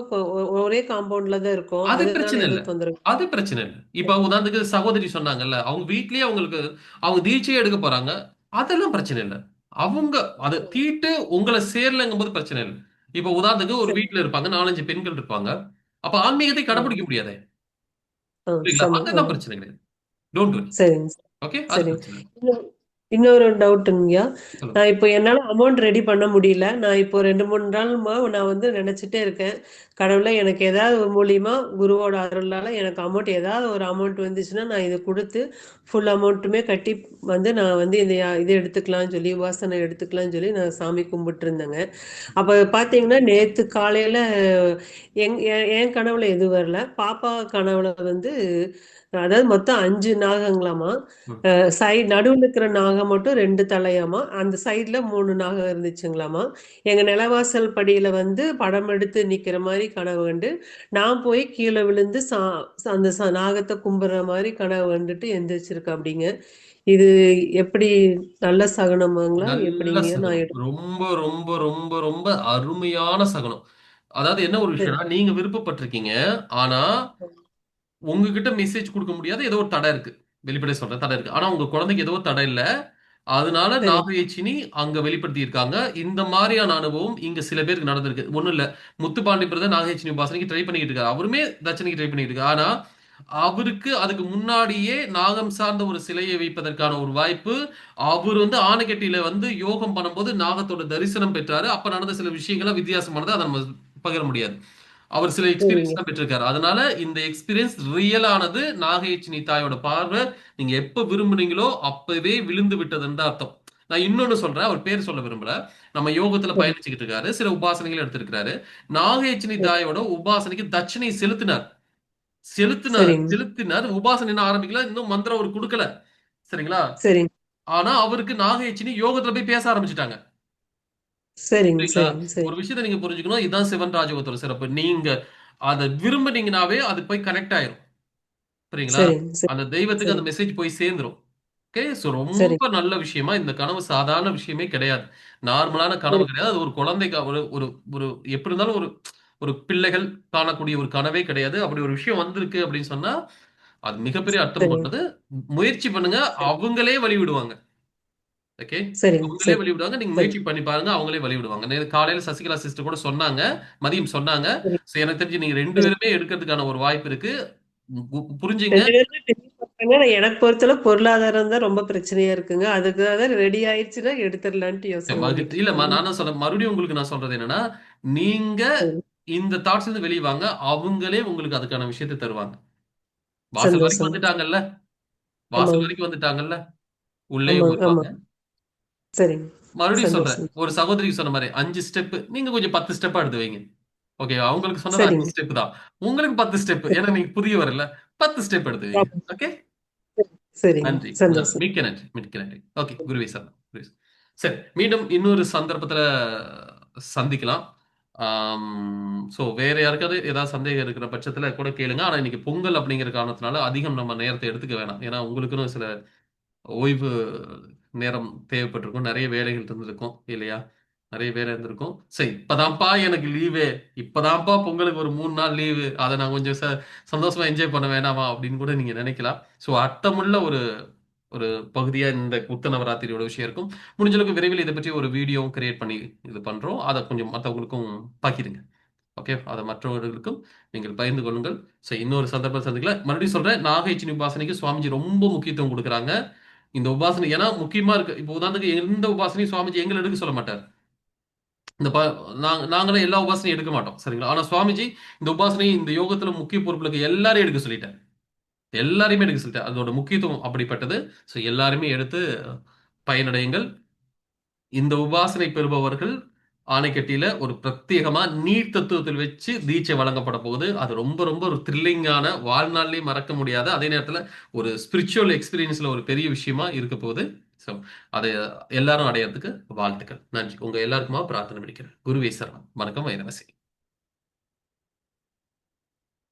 ஒரே காம்பவுண்ட்ல தான் இருக்கும். அது அதனால பிரச்சனை இல்ல. எதுவும் தொந்தரவு அது பிரச்சனை இல்ல. இப்ப உதாரணத்துக்கு சகோதரி சொன்னாங்கல்ல, அவங்க வீட்லயே அவங்களுக்கு அவங்க தீட்சையே எடுக்க போறாங்க. அதெல்லாம் பிரச்சனை இல்ல. அவங்க அத தீட்டு உங்கள சேரலங்கும்போது பிரச்சனை இல்ல. இப்ப உதாரணத்துக்கு ஒரு சரி வீட்ல இருப்பாங்க. 4, 5 பெண்கள் இருப்பாங்க. அப்ப ஆன்மீகத்தை ஆ கடைபிடிக்க முடியாதே. ஆ புரியுங்களா? அதெல்லாம் பிரச்சனை கிடையாது. Don't worry. சரிங்க ஓகே. அது சரிங்க பிரச்சனை இல்ல. இன்னும் இன்னொரு டவுட்டுங்கய்யா. சொல்லுங்க. நான் இப்போ என்னால அமௌண்ட் ரெடி பண்ண முடியல. நான் இப்போ 2, 3 நாளுமா நான் வந்து நினைச்சிட்டே இருக்கேன். கடவுளே எனக்கு ஏதாவது ஒரு மூலியமா குருவோட அருளால எனக்கு அமௌண்ட் ஏதாவது ஒரு அமௌண்ட் வந்துச்சுன்னா நான் இதை கொடுத்து ஃபுல் அமௌண்ட்டுமே கட்டி வந்து நான் வந்து இந்த இது எடுத்துக்கலாம்னு சொல்லி உபாசனை எடுத்துக்கலாம்னு சொல்லி நான் சாமி கும்பிட்டு இருந்தேங்க. அப்போ பார்த்தீங்கன்னா நேற்று காலையில என் கனவுல எதுவும் வரல. பாப்பா கனவுல வந்து அதாவது மொத்தம் 5 நாகங்களாமா. ம். நடுவுல இருக்கிற நாகம் மட்டும் 2 தலையாமா. அந்த சைடுல 3 நாகம் இருந்துச்சுங்களாமா. எங்க நிலவாசல் படியில வந்து படம் எடுத்து நிக்கிற மாதிரி கனவு கண்டு நான் போய் கீழே விழுந்து அந்த நாகத்தை கும்பிடுற மாதிரி கனவு கண்டுட்டு எந்திரிச்சிருக்கேன் அப்படிங்க. இது எப்படி நல்ல சகுனமாங்களா நல்ல எப்படிங்க நான் சகுனம். ரொம்ப, ரொம்ப, ரொம்ப, ரொம்ப அருமையான சகுனம். அதாவது என்ன ஒரு சரி விஷயம்னா, நீங்க விருப்பப்பட்டிருக்கீங்க. ஆனா, உங்ககிட்ட மெசேஜ் குடுக்க முடியாத ஏதோ ஒரு தடை இருக்கு. வெளிப்படையா சொல்றேன் தடை இருக்கு. ஆனா உங்க குழந்தைக்கு ஏதோ ஒரு தடை இல்ல. அதனால சரி நாகயட்சினி அங்க வெளிப்படுத்தியிருக்காங்க. இந்த மாரியான அனுபவம் இங்க சில பேருக்கு நடந்திருக்கு. ஒண்ணும் இல்ல. முத்துப்பாண்டி பிரதர் நாகயட்சினி உபாசனைக்கு ட்ரை பண்ணிட்டு இருக்காரு. அவருமே தட்சணைக்கு ட்ரை பண்ணிட்டு இருக்காரு. ஆனா, அவருக்கு அதுக்கு முன்னாடியே நாகம் சார்ந்த ஒரு சிலையை வைப்பதற்கான ஒரு வாய்ப்பு, அவர் வந்து ஆனைக்கட்டியில வந்து யோகம் பண்ணும்போது நாகத்தோட தரிசனம் பெற்றாரு. அப்ப நடந்த சில விஷயங்கள்லாம் வித்தியாசமானது. அத நம்ம பகிர முடியாது. அவர் சில எக்ஸ்பீரியன்ஸ் சரிங்க தான் பெற்றிருக்காரு. அதனால இந்த எக்ஸ்பீரியன்ஸ் ரியலானது நாகயட்சினி தாயோட பார்வை நீங்க எப்ப விரும்புனீங்களோ அப்பவே விழுந்து விட்டதுன்னு தான் அர்த்தம். நான் இன்னொன்னு சொல்றேன். அவர் பேர் சொல்ல விரும்பல. நம்ம யோகத்துல சரி பயணிச்சுக்கிட்டு இருக்காரு. சில உபாசனைகள் எடுத்திருக்கிறாரு. நாகயட்சினி சரி தாயோட உபாசனைக்கு தட்சணை செலுத்தினார். செலுத்தினார். சரிங்க செலுத்தினார். உபாசனை இன்னும் ஆரம்பிக்கல. இன்னும் மந்திரம் அவர் குடுக்கல. சரிங்களா? சரிங்க ஆனா அவருக்கு நாகயட்சினி யோகத்துல போய் பேச ஆரம்பிச்சுட்டாங்க. சரிங்க புரியுங்களா? சரிங்க சரி ஒரு விஷயத்த நீங்க புரிஞ்சுக்கணும். இதுதான் சிவன் ராஜயோகத்தோட சிறப்பு. நீங்க அத விரும்புனீங்கனாவே அது போய் கனெக்ட் ஆயிரும். புரியுங்களா? சரிங்க சரி அந்த தெய்வத்துக்கு சரி அந்த மெசேஜ் போய் சேர்ந்துரும். ஓகே. சோ சரி ரொம்ப நல்ல விஷயமா இந்த கனவு சாதாரண விஷயமே கிடையாது. நார்மலான கனவு சரி கிடையாது. அது ஒரு குழந்தைக்கு ஒரு ஒரு ஒரு எப்படி இருந்தாலும் ஒரு ஒரு பிள்ளைகள் காணக்கூடிய ஒரு கனவே கிடையாது. அப்படி ஒரு விஷயம் வந்திருக்கு அப்படின்னு சொன்னா, அது மிகப்பெரிய அர்த்தம் சரிங்க கொண்டது. முயற்சி பண்ணுங்க. சரி அவங்களே வழி விடுவாங்க. ஓகே. சரிங்க அவங்களே சரி வழி விடுவாங்க. நீங்க சரி முயற்சி பண்ணி பாருங்க. அவங்களே வழி விடுவாங்க. காலையில சசிகலா சிஸ்டர் கூட சொன்னாங்க. மதியம் சொன்னாங்க. சரி சோ எனக்கு தெரிஞ்சு நீங்க 2 சரி பேருமே எடுக்கிறதுக்கான ஒரு வாய்ப்பு இருக்கு. புரிஞ்சுங்க. 2 பேருமே பெரிய பசங்க. ஆனா எனக்கு பொறுத்தளவு பொருளாதாரம் தான் ரொம்ப பிரச்சனையா இருக்குங்க. அதுக்காக ரெடி ஆயிடுச்சுன்னா எடுத்துடலான்ட்டு யோசனை பண்ணிட்டு இல்லம்மா இருக்கேங்க. நான் என்ன சொல்றேன் மறுபடியும் உங்களுக்கு நான் சொல்றது என்னன்னா, நீங்க சரி இந்த தாட்ஸ்ல இருந்து வெளிய வாங்க. அவங்களே உங்களுக்கு அதுக்கான விஷயத்த தருவாங்க. வாசல் வரைக்கும் சந்தோஷம். வந்துட்டாங்கல்ல. வாசல் ஆமாங்க வரைக்கும் வந்துட்டாங்கல்ல. உள்ளேயும் ஆமாங்க வருவாங்க. ஆமாங்க சரிங்க மறுபடியும் சொல்றேன். சந்தோஷம். ஒரு சகோதரிக்கு சொன்ன மாரி 5 ஸ்டெப் நீங்க கொஞ்சம் 10 ஸ்டெப்பா எடுத்து வைங்க. ஓகே. அவங்களுக்கு சொன்னது 5 சரிங்க ஸ்டெப் தான். உங்களுக்கு 10 ஸ்டெப். ஏன்னா நீங்க புதியவர்ல்ல. 10 ஸ்டெப் எடுத்து வைங்க. ஆமாங்க. ஓகே. சரிங்க நன்றி. சந்தோஷம். மிக்க நன்றி. மிக்க நன்றி. ஓகே. குருவே சரணம். குருவே சரணம். சரி. மீண்டும் இன்னொரு சந்தர்ப்பத்துல சந்திக்கலாம். சோ வேற யாருக்காவது ஏதாவது சந்தேகம் இருக்கிற பட்சத்துல கூட கேளுங்க. ஆனா இன்னைக்கு பொங்கல் அப்படிங்கிற காரணத்தினால அதிகம் நம்ம நேரத்தை எடுத்துக்க வேணாம். ஏன்னா உங்களுக்குன்னு சில ஓய்வு நேரம் தேவைப்பட்டிருக்கும். நெறைய வேலைகள் இருந்திருக்கும் இல்லையா? நெறைய வேலை இருந்திருக்கும். சரி இப்பதான்ப்பா எனக்கு லீவே. இப்பதான்ப்பா பொங்கலுக்கு ஒரு 3 நாள் லீவு. அத நான் கொஞ்சம் சந்தோஷமா என்ஜாய் பண்ண வேணாமா? அப்படின்னு கூட நீங்க நெனைக்கலாம். சோ அர்த்தமுள்ள ஒரு ஒரு பகுதியா இந்த புத்த நவராத்திரியோட விஷயம் இருக்கும். முடிஞ்ச அளவுக்கு விரைவில் இத பற்றி ஒரு வீடியோவும் கிரியேட் பண்ணி இது பண்றோம். அத கொஞ்சம் மத்தவங்களுக்கும் பகிருங்க. ஓகே. அத மற்றவர்களுக்கும் நீங்கள் பகிர்ந்து கொள்ளுங்கள். இன்னொரு சந்தர்ப்பம் சந்திக்கலாம். மறுபடியும் சொல்றேன். நாகயட்சினி உபாசனைக்கு சுவாமிஜி ரொம்ப முக்கியத்துவம் குடுக்குறாங்க. இந்த உபாசனை ஏன்னா முக்கியமா இருக்கு. இப்போ உதாரணத்துக்கு எந்த உபாசனையும் சுவாமிஜி எங்கள எடுக்க சொல்ல மாட்டார். இந்த நாங்களே எல்லா உபாசனையும் எடுக்க மாட்டோம், சரிங்களா? ஆனா சுவாமிஜி இந்த உபாசனை இந்த யோகத்துல முக்கிய பொறுப்புகளுக்கு எல்லாரையும் எடுக்க சொல்லிட்டார். எல்லாரையுமே எடுக்க சொல்லிட்டார். அதோட முக்கியத்துவம் அப்படிப்பட்டது. ஸோ எல்லாருமே எடுத்து பயனடையுங்கள். இந்த உபாசனை பெறுபவர்கள் ஆணைக்கட்டியில ஒரு பிரத்யேகமா நீர் தத்துவத்தில் வச்சு தீட்சை வழங்கப்பட போகுது. அது ரொம்ப ரொம்ப ஒரு த்ரில்லிங்கான, வாழ்நாள்லயே மறக்க முடியாத, அதே நேரத்துல ஒரு ஸ்பிரிச்சுவல் எக்ஸ்பீரியன்ஸ்ல ஒரு பெரிய விஷயமா இருக்க போகுது. ஸோ அதை எல்லாரும் அடையறதுக்கு வாழ்த்துக்கள். நன்றி. உங்க எல்லாருக்குமா பிரார்த்தனை பண்ணிக்கிறேன். குருவே சரணம். வணக்கம். வைரவசி.